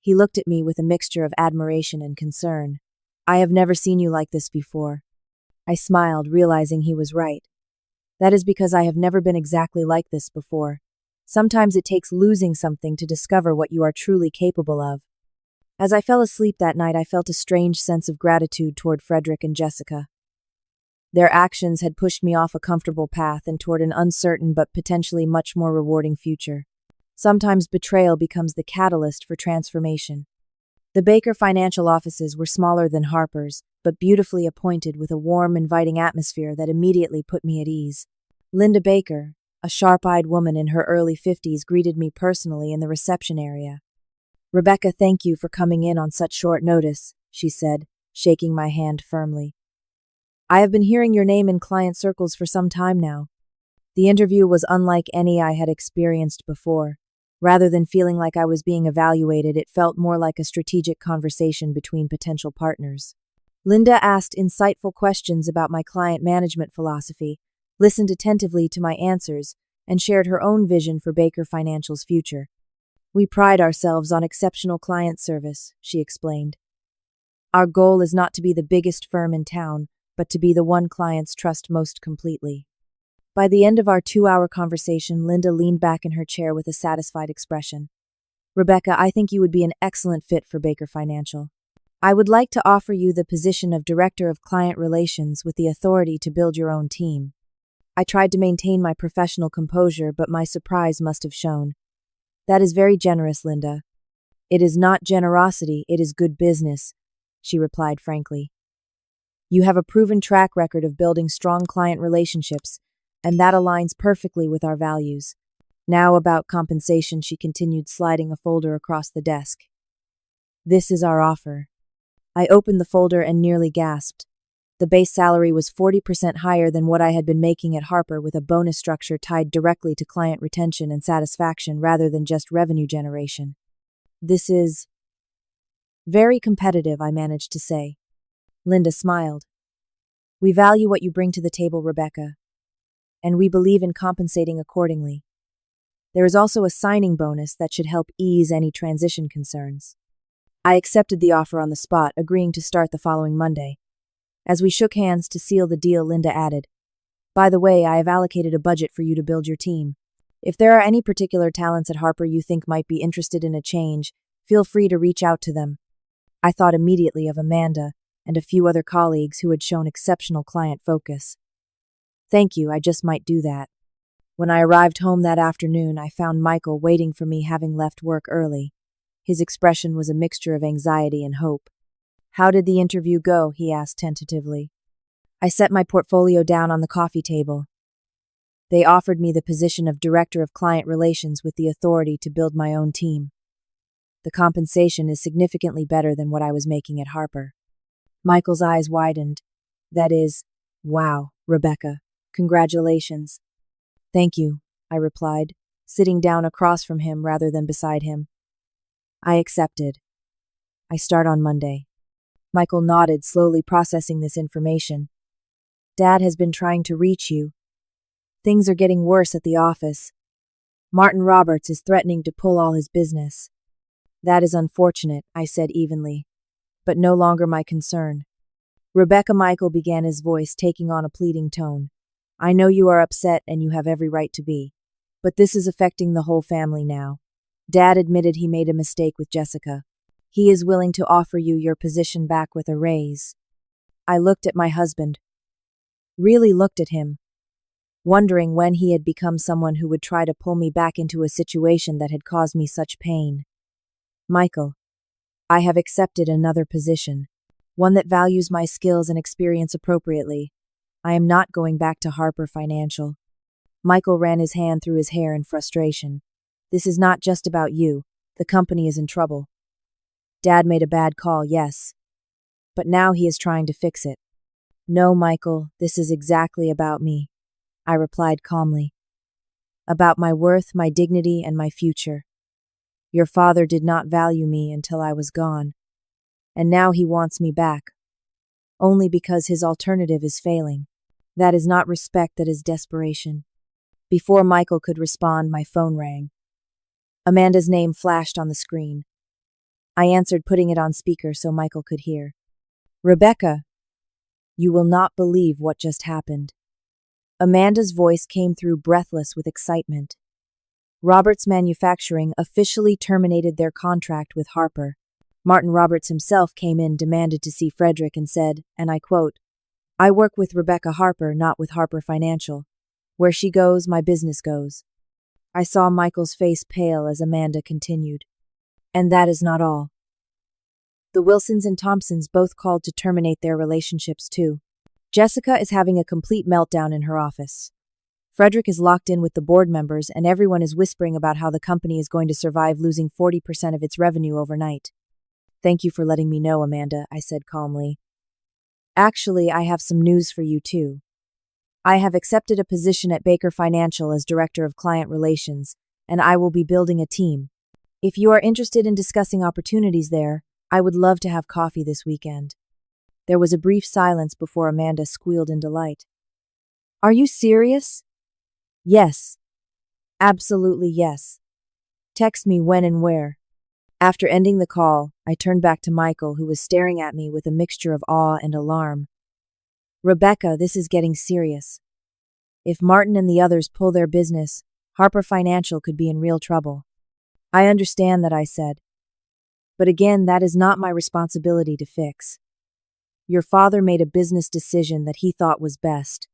He looked at me with a mixture of admiration and concern. I have never seen you like this before. I smiled, realizing he was right. That is because I have never been exactly like this before. Sometimes it takes losing something to discover what you are truly capable of. As I fell asleep that night, I felt a strange sense of gratitude toward Frederick and Jessica. Their actions had pushed me off a comfortable path and toward an uncertain but potentially much more rewarding future. Sometimes betrayal becomes the catalyst for transformation. The Baker financial offices were smaller than Harper's, but beautifully appointed with a warm, inviting atmosphere that immediately put me at ease. Linda Baker, a sharp-eyed woman in her early 50s, greeted me personally in the reception area. "Rebecca, thank you for coming in on such short notice," she said, shaking my hand firmly. "I have been hearing your name in client circles for some time now." The interview was unlike any I had experienced before. Rather than feeling like I was being evaluated, it felt more like a strategic conversation between potential partners. Linda asked insightful questions about my client management philosophy, listened attentively to my answers, and shared her own vision for Baker Financial's future. "We pride ourselves on exceptional client service," she explained. "Our goal is not to be the biggest firm in town, but to be the one clients trust most completely." By the end of our 2-hour conversation, Linda leaned back in her chair with a satisfied expression. "Rebecca, I think you would be an excellent fit for Baker Financial. I would like to offer you the position of Director of Client Relations with the authority to build your own team." I tried to maintain my professional composure, but my surprise must have shown. "That is very generous, Linda." "It is not generosity, it is good business," she replied frankly. "You have a proven track record of building strong client relationships, and that aligns perfectly with our values. Now about compensation," she continued, sliding a folder across the desk. "This is our offer." I opened the folder and nearly gasped. The base salary was 40% higher than what I had been making at Harper, with a bonus structure tied directly to client retention and satisfaction rather than just revenue generation. "This is very competitive," I managed to say. Linda smiled. "We value what you bring to the table, Rebecca, and we believe in compensating accordingly. There is also a signing bonus that should help ease any transition concerns." I accepted the offer on the spot, agreeing to start the following Monday. As we shook hands to seal the deal, Linda added, "By the way, I have allocated a budget for you to build your team. If there are any particular talents at Harper you think might be interested in a change, feel free to reach out to them." I thought immediately of Amanda and a few other colleagues who had shown exceptional client focus. "Thank you, I just might do that." When I arrived home that afternoon, I found Michael waiting for me, having left work early. His expression was a mixture of anxiety and hope. "How did the interview go?" he asked tentatively. I set my portfolio down on the coffee table. "They offered me the position of Director of Client Relations with the authority to build my own team. The compensation is significantly better than what I was making at Harper." Michael's eyes widened. "That is, wow, Rebecca. Congratulations." "Thank you," I replied, sitting down across from him rather than beside him. "I accepted. I start on Monday." Michael nodded, slowly processing this information. "Dad has been trying to reach you. Things are getting worse at the office. Martin Roberts is threatening to pull all his business." "That is unfortunate," I said evenly, "but no longer my concern." "Rebecca," Michael began, his voice taking on a pleading tone, "I know you are upset and you have every right to be. But this is affecting the whole family now. Dad admitted he made a mistake with Jessica. He is willing to offer you your position back with a raise." I looked at my husband. Really looked at him, wondering when he had become someone who would try to pull me back into a situation that had caused me such pain. "Michael, I have accepted another position, one that values my skills and experience appropriately. I am not going back to Harper Financial." Michael ran his hand through his hair in frustration. "This is not just about you. The company is in trouble. Dad made a bad call, yes. But now he is trying to fix it." "No, Michael, this is exactly about me," I replied calmly. "About my worth, my dignity, and my future. Your father did not value me until I was gone. And now he wants me back. Only because his alternative is failing. That is not respect, that is desperation." Before Michael could respond, my phone rang. Amanda's name flashed on the screen. I answered, putting it on speaker so Michael could hear. "Rebecca, you will not believe what just happened." Amanda's voice came through breathless with excitement. Roberts Manufacturing officially terminated their contract with Harper. Martin Roberts himself came in, demanded to see Frederick, and said, and I quote, "I work with Rebecca Harper, not with Harper Financial. Where she goes, my business goes." I saw Michael's face pale as Amanda continued. And that is not all. The Wilsons and Thompsons both called to terminate their relationships too. Jessica is having a complete meltdown in her office. Frederick is locked in with the board members, and everyone is whispering about how the company is going to survive losing 40% of its revenue overnight. "Thank you for letting me know, Amanda," I said calmly. "Actually, I have some news for you too. I have accepted a position at Baker Financial as Director of Client Relations, and I will be building a team. If you are interested in discussing opportunities there, I would love to have coffee this weekend." There was a brief silence before Amanda squealed in delight. "Are you serious?" "Yes. Absolutely yes. Text me when and where." After ending the call, I turned back to Michael, who was staring at me with a mixture of awe and alarm. "Rebecca, this is getting serious. If Martin and the others pull their business, Harper Financial could be in real trouble." "I understand that," I said. "But again, that is not my responsibility to fix. Your father made a business decision that he thought was best.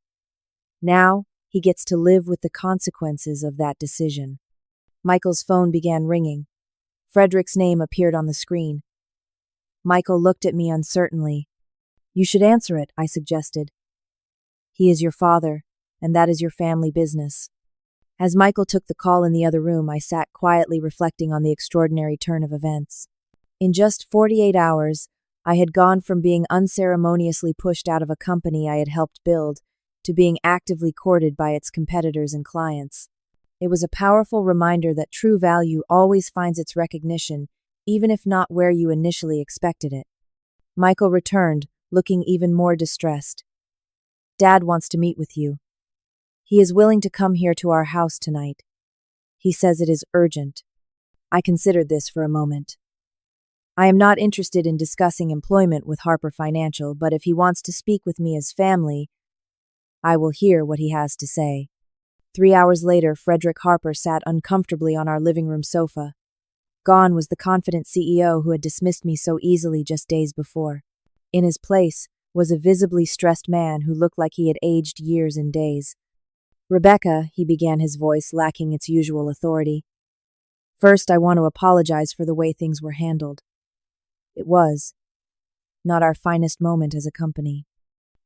Now, he gets to live with the consequences of that decision." Michael's phone began ringing. Frederick's name appeared on the screen. Michael looked at me uncertainly. "You should answer it," I suggested. "He is your father, and that is your family business." As Michael took the call in the other room, I sat quietly reflecting on the extraordinary turn of events. In just 48 hours, I had gone from being unceremoniously pushed out of a company I had helped build to being actively courted by its competitors and clients. It was a powerful reminder that true value always finds its recognition, even if not where you initially expected it. Michael returned, looking even more distressed. "Dad wants to meet with you. He is willing to come here to our house tonight. He says it is urgent." I considered this for a moment. I am not interested in discussing employment with Harper Financial, but if he wants to speak with me as family, I will hear what he has to say. 3 hours later, Frederick Harper sat uncomfortably on our living room sofa. Gone was the confident CEO who had dismissed me so easily just days before. In his place was a visibly stressed man who looked like he had aged years in days. "Rebecca," he began, his voice lacking its usual authority. "First, I want to apologize for the way things were handled. It was not our finest moment as a company."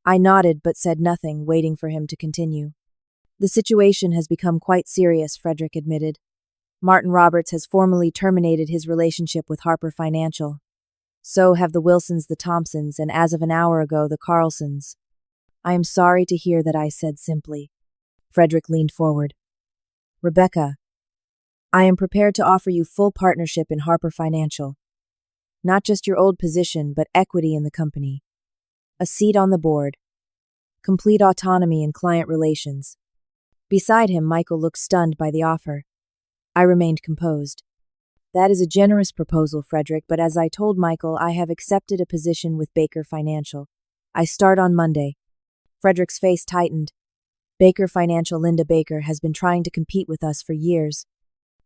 I nodded but said nothing, waiting for him to continue. "The situation has become quite serious," Frederick admitted. "Martin Roberts has formally terminated his relationship with Harper Financial. So have the Wilsons, the Thompsons, and as of an hour ago, the Carlsons." "I am sorry to hear that," I said simply. Frederick leaned forward. "Rebecca, I am prepared to offer you full partnership in Harper Financial. Not just your old position, but equity in the company. A seat on the board. Complete autonomy in client relations." Beside him, Michael looked stunned by the offer. I remained composed. "That is a generous proposal, Frederick, but as I told Michael, I have accepted a position with Baker Financial. I start on Monday." Frederick's face tightened. "Baker Financial, Linda Baker, has been trying to compete with us for years."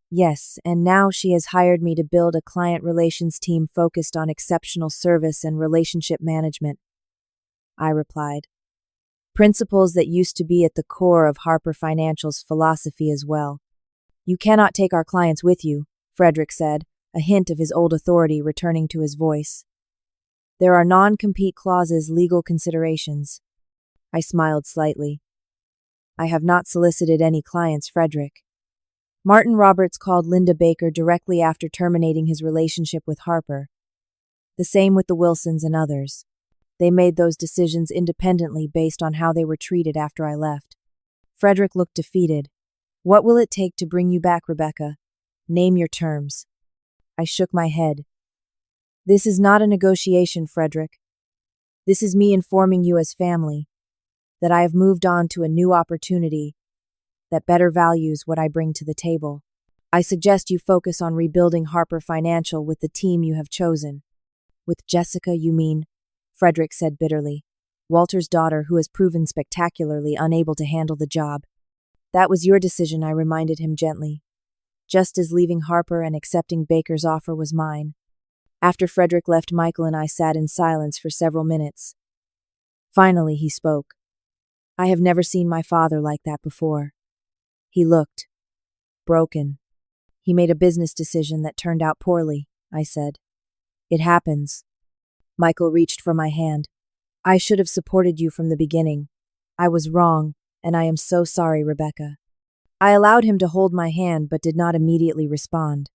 "Yes, and now she has hired me to build a client relations team focused on exceptional service and relationship management," I replied. "Principles that used to be at the core of Harper Financial's philosophy as well." "You cannot take our clients with you," Frederick said, a hint of his old authority returning to his voice. "There are non-compete clauses, legal considerations." I smiled slightly. "I have not solicited any clients, Frederick. Martin Roberts called Linda Baker directly after terminating his relationship with Harper. The same with the Wilsons and others. They made those decisions independently based on how they were treated after I left." Frederick looked defeated. "What will it take to bring you back, Rebecca? Name your terms." I shook my head. "This is not a negotiation, Frederick. This is me informing you as family that I have moved on to a new opportunity that better values what I bring to the table. I suggest you focus on rebuilding Harper Financial with the team you have chosen." "With Jessica, you mean?" Frederick said bitterly. Walter's daughter, who has proven spectacularly unable to handle the job. That was your decision, I reminded him gently, just as leaving Harper and accepting Baker's offer was mine. After Frederick left, Michael and I sat in silence for several minutes. Finally, he spoke. I have never seen my father like that before. He looked broken. He made a business decision that turned out poorly, I said. It happens. Michael reached for my hand. I should have supported you from the beginning. I was wrong, and I am so sorry, Rebecca. I allowed him to hold my hand but did not immediately respond.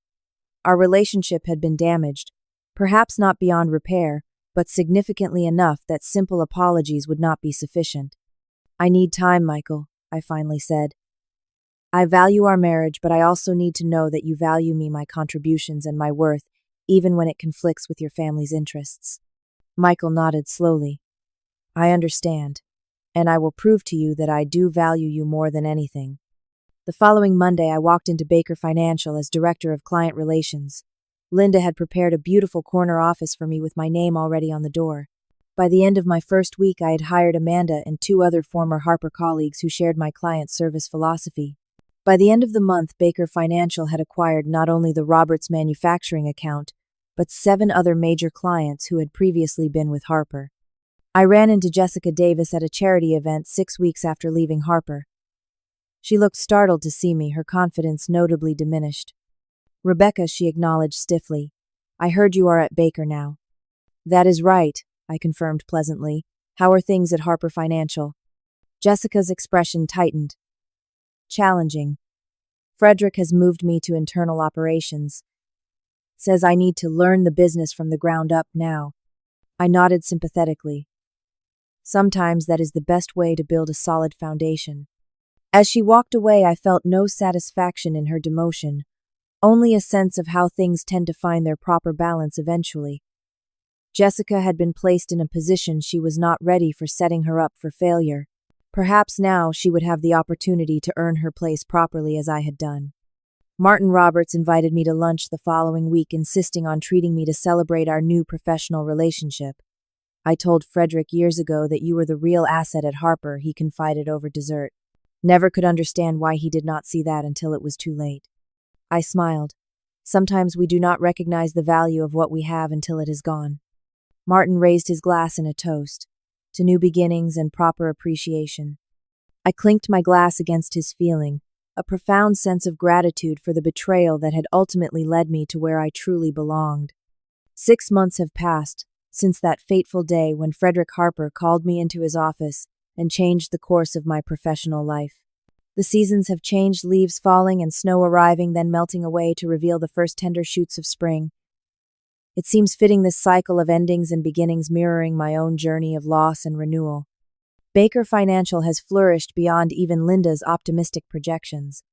Our relationship had been damaged, perhaps not beyond repair, but significantly enough that simple apologies would not be sufficient. I need time, Michael, I finally said. I value our marriage, but I also need to know that you value me, my contributions, and my worth, even when it conflicts with your family's interests. Michael nodded slowly. I understand, and I will prove to you that I do value you more than anything. The following Monday, I walked into Baker Financial as Director of Client Relations. Linda had prepared a beautiful corner office for me with my name already on the door. By the end of my first week, I had hired Amanda and 2 other former Harper colleagues who shared my client service philosophy. By the end of the month, Baker Financial had acquired not only the Roberts manufacturing account, but 7 other major clients who had previously been with Harper. I ran into Jessica Davis at a charity event 6 weeks after leaving Harper. She looked startled to see me, her confidence notably diminished. Rebecca, she acknowledged stiffly. I heard you are at Baker now. That is right, I confirmed pleasantly. How are things at Harper Financial? Jessica's expression tightened. Challenging. Frederick has moved me to internal operations. Says I need to learn the business from the ground up now. I nodded sympathetically. Sometimes that is the best way to build a solid foundation. As she walked away, I felt no satisfaction in her demotion, only a sense of how things tend to find their proper balance eventually. Jessica had been placed in a position she was not ready for, setting her up for failure. Perhaps now she would have the opportunity to earn her place properly as I had done. Martin Roberts invited me to lunch the following week, insisting on treating me to celebrate our new professional relationship. I told Frederick years ago that you were the real asset at Harper, he confided over dessert. Never could understand why he did not see that until it was too late. I smiled. Sometimes we do not recognize the value of what we have until it is gone. Martin raised his glass in a toast, to new beginnings and proper appreciation. I clinked my glass against his feeling, a profound sense of gratitude for the betrayal that had ultimately led me to where I truly belonged. 6 months have passed since that fateful day when Frederick Harper called me into his office and changed the course of my professional life. The seasons have changed, leaves falling and snow arriving, then melting away to reveal the first tender shoots of spring. It seems fitting, this cycle of endings and beginnings mirroring my own journey of loss and renewal. Baker Financial has flourished beyond even Linda's optimistic projections.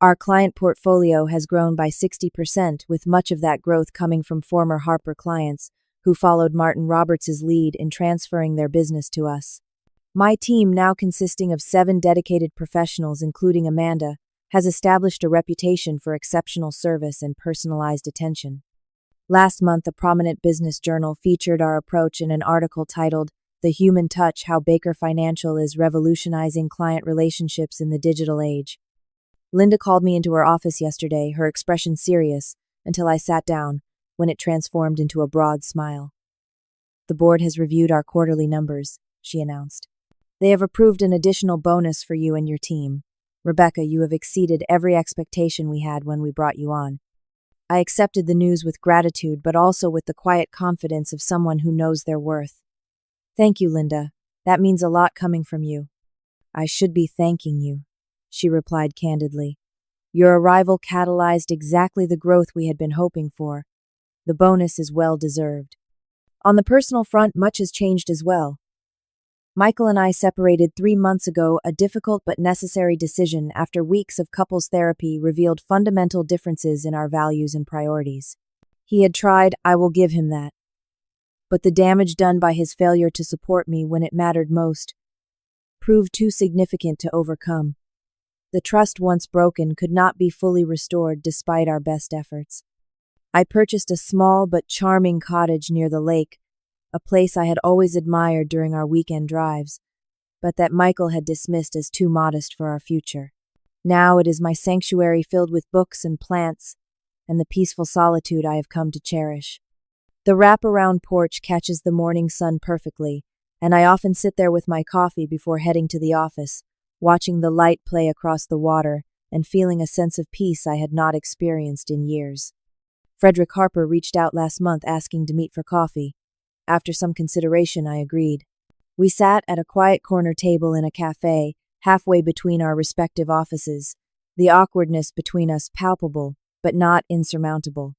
Our client portfolio has grown by 60%, with much of that growth coming from former Harper clients who followed Martin Roberts' lead in transferring their business to us. My team, now consisting of 7 dedicated professionals including Amanda, has established a reputation for exceptional service and personalized attention. Last month, a prominent business journal featured our approach in an article titled, "The Human Touch: How Baker Financial is Revolutionizing Client Relationships in the Digital Age." Linda called me into her office yesterday, her expression serious, until I sat down, when it transformed into a broad smile. "The board has reviewed our quarterly numbers," she announced. "They have approved an additional bonus for you and your team. Rebecca, you have exceeded every expectation we had when we brought you on." I accepted the news with gratitude, but also with the quiet confidence of someone who knows their worth. "Thank you, Linda. That means a lot coming from you." "I should be thanking you," she replied candidly. "Your arrival catalyzed exactly the growth we had been hoping for. The bonus is well deserved." On the personal front, much has changed as well. Michael and I separated 3 months ago, a difficult but necessary decision after weeks of couples therapy revealed fundamental differences in our values and priorities. He had tried, I will give him that. But the damage done by his failure to support me when it mattered most proved too significant to overcome. The trust once broken could not be fully restored despite our best efforts. I purchased a small but charming cottage near the lake, a place I had always admired during our weekend drives, but that Michael had dismissed as too modest for our future. Now it is my sanctuary filled with books and plants, and the peaceful solitude I have come to cherish. The wraparound porch catches the morning sun perfectly, and I often sit there with my coffee before heading to the office, watching the light play across the water and feeling a sense of peace I had not experienced in years. Frederick Harper reached out last month asking to meet for coffee. After some consideration, I agreed. We sat at a quiet corner table in a cafe, halfway between our respective offices, the awkwardness between us palpable, but not insurmountable.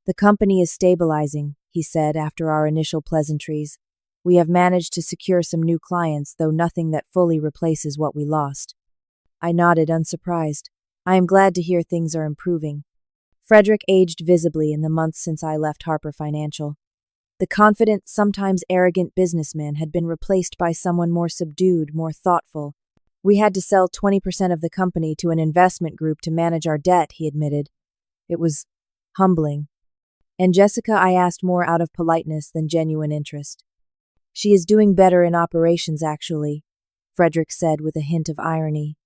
"The company is stabilizing," he said after our initial pleasantries. "We have managed to secure some new clients, though nothing that fully replaces what we lost." I nodded, unsurprised. "I am glad to hear things are improving." Frederick aged visibly in the months since I left Harper Financial. The confident, sometimes arrogant businessman had been replaced by someone more subdued, more thoughtful. "We had to sell 20% of the company to an investment group to manage our debt," he admitted. It was humbling. "And Jessica?" I asked, more out of politeness than genuine interest. "She is doing better in operations, actually," Frederick said with a hint of irony.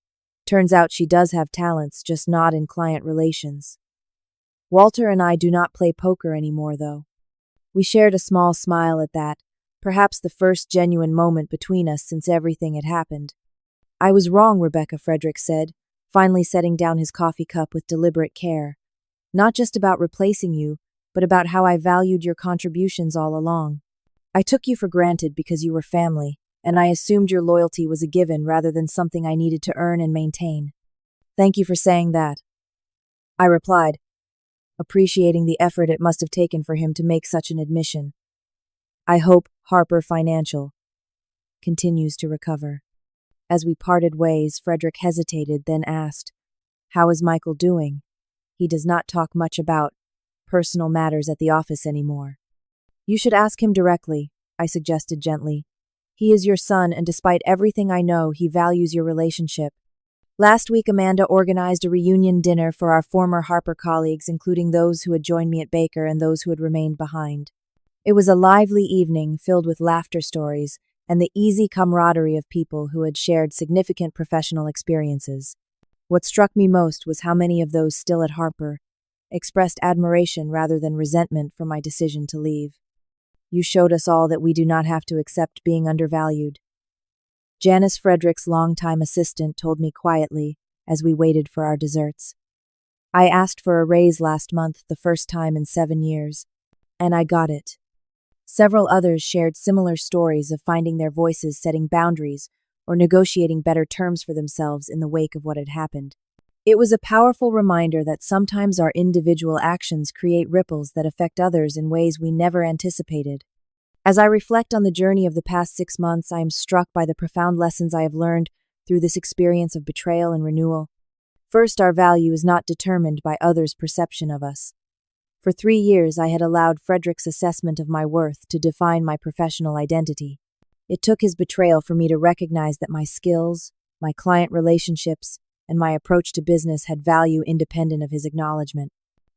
"Turns out she does have talents, just not in client relations." Walter and I do not play poker anymore, though. We shared a small smile at that, perhaps the first genuine moment between us since everything had happened. "I was wrong, Rebecca," Frederick said, finally setting down his coffee cup with deliberate care. "Not just about replacing you, but about how I valued your contributions all along. I took you for granted because you were family, and I assumed your loyalty was a given rather than something I needed to earn and maintain." "Thank you for saying that," I replied, appreciating the effort it must have taken for him to make such an admission. "I hope Harper Financial continues to recover." As we parted ways, Frederick hesitated, then asked, "How is Michael doing? He does not talk much about personal matters at the office anymore." "You should ask him directly," I suggested gently. "He is your son, and despite everything I know, he values your relationship." Last week, Amanda organized a reunion dinner for our former Harper colleagues, including those who had joined me at Baker and those who had remained behind. It was a lively evening filled with laughter stories and the easy camaraderie of people who had shared significant professional experiences. What struck me most was how many of those still at Harper expressed admiration rather than resentment for my decision to leave. "You showed us all that we do not have to accept being undervalued," Janice, Frederick's longtime assistant, told me quietly as we waited for our desserts. "I asked for a raise last month, the first time in 7 years, and I got it." Several others shared similar stories of finding their voices, setting boundaries, or negotiating better terms for themselves in the wake of what had happened. It was a powerful reminder that sometimes our individual actions create ripples that affect others in ways we never anticipated. As I reflect on the journey of the past 6 months, I am struck by the profound lessons I have learned through this experience of betrayal and renewal. First, our value is not determined by others' perception of us. For 3 years, I had allowed Frederick's assessment of my worth to define my professional identity. It took his betrayal for me to recognize that my skills, my client relationships, and my approach to business had value independent of his acknowledgement.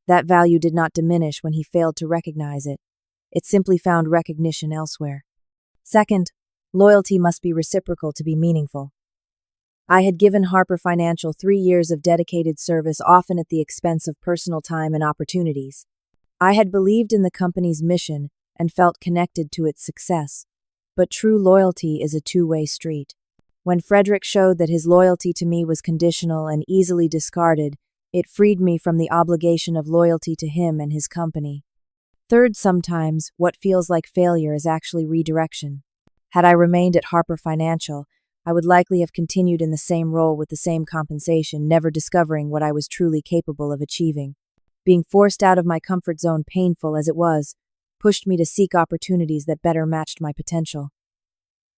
That value did not diminish when he failed to recognize it. It simply found recognition elsewhere. Second, loyalty must be reciprocal to be meaningful. I had given Harper Financial 3 years of dedicated service, often at the expense of personal time and opportunities. I had believed in the company's mission and felt connected to its success. But true loyalty is a two-way street. When Frederick showed that his loyalty to me was conditional and easily discarded, it freed me from the obligation of loyalty to him and his company. Third, sometimes what feels like failure is actually redirection. Had I remained at Harper Financial, I would likely have continued in the same role with the same compensation, never discovering what I was truly capable of achieving. Being forced out of my comfort zone, painful as it was, pushed me to seek opportunities that better matched my potential.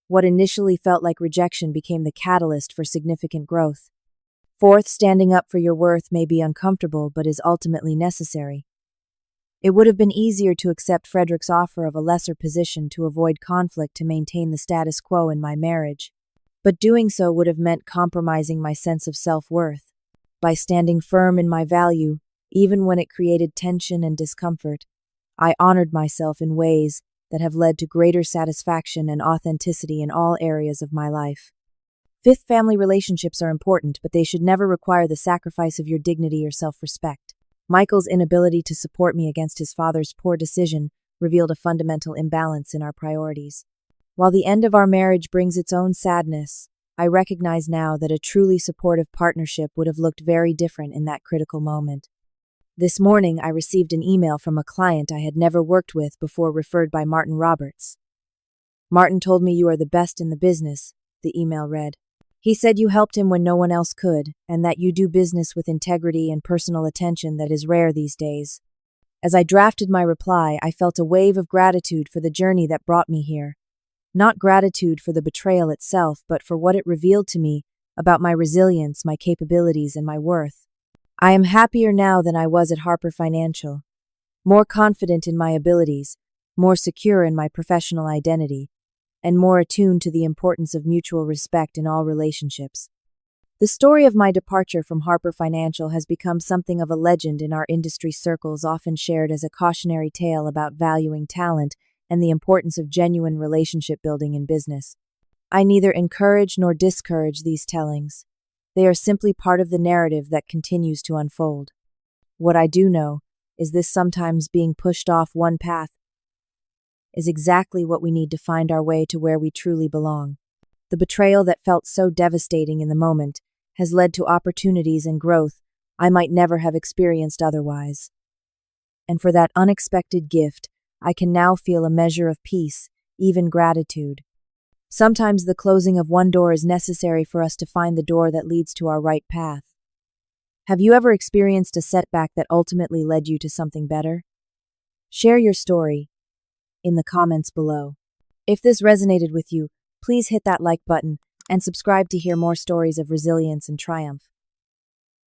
What initially felt like rejection became the catalyst for significant growth. Fourth, standing up for your worth may be uncomfortable but is ultimately necessary. It would have been easier to accept Frederick's offer of a lesser position to avoid conflict to maintain the status quo in my marriage. But doing so would have meant compromising my sense of self-worth. By standing firm in my value, even when it created tension and discomfort, I honored myself in ways that have led to greater satisfaction and authenticity in all areas of my life. Fifth, family relationships are important, but they should never require the sacrifice of your dignity or self-respect. Michael's inability to support me against his father's poor decision revealed a fundamental imbalance in our priorities. While the end of our marriage brings its own sadness, I recognize now that a truly supportive partnership would have looked very different in that critical moment. This morning, I received an email from a client I had never worked with before, referred by Martin Roberts. "Martin told me you are the best in the business," the email read. "He said you helped him when no one else could, and that you do business with integrity and personal attention that is rare these days." As I drafted my reply, I felt a wave of gratitude for the journey that brought me here. Not gratitude for the betrayal itself, but for what it revealed to me about my resilience, my capabilities, and my worth. I am happier now than I was at Harper Financial, more confident in my abilities, more secure in my professional identity, and more attuned to the importance of mutual respect in all relationships. The story of my departure from Harper Financial has become something of a legend in our industry circles, often shared as a cautionary tale about valuing talent and the importance of genuine relationship building in business. I neither encourage nor discourage these tellings. They are simply part of the narrative that continues to unfold. What I do know is this: sometimes being pushed off one path is exactly what we need to find our way to where we truly belong. The betrayal that felt so devastating in the moment has led to opportunities and growth I might never have experienced otherwise. And for that unexpected gift, I can now feel a measure of peace, even gratitude. Sometimes the closing of one door is necessary for us to find the door that leads to our right path. Have you ever experienced a setback that ultimately led you to something better? Share your story in the comments below. If this resonated with you, please hit that like button and subscribe to hear more stories of resilience and triumph.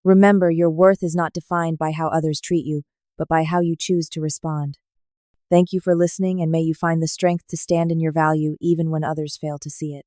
Remember, your worth is not defined by how others treat you, but by how you choose to respond. Thank you for listening, and may you find the strength to stand in your value even when others fail to see it.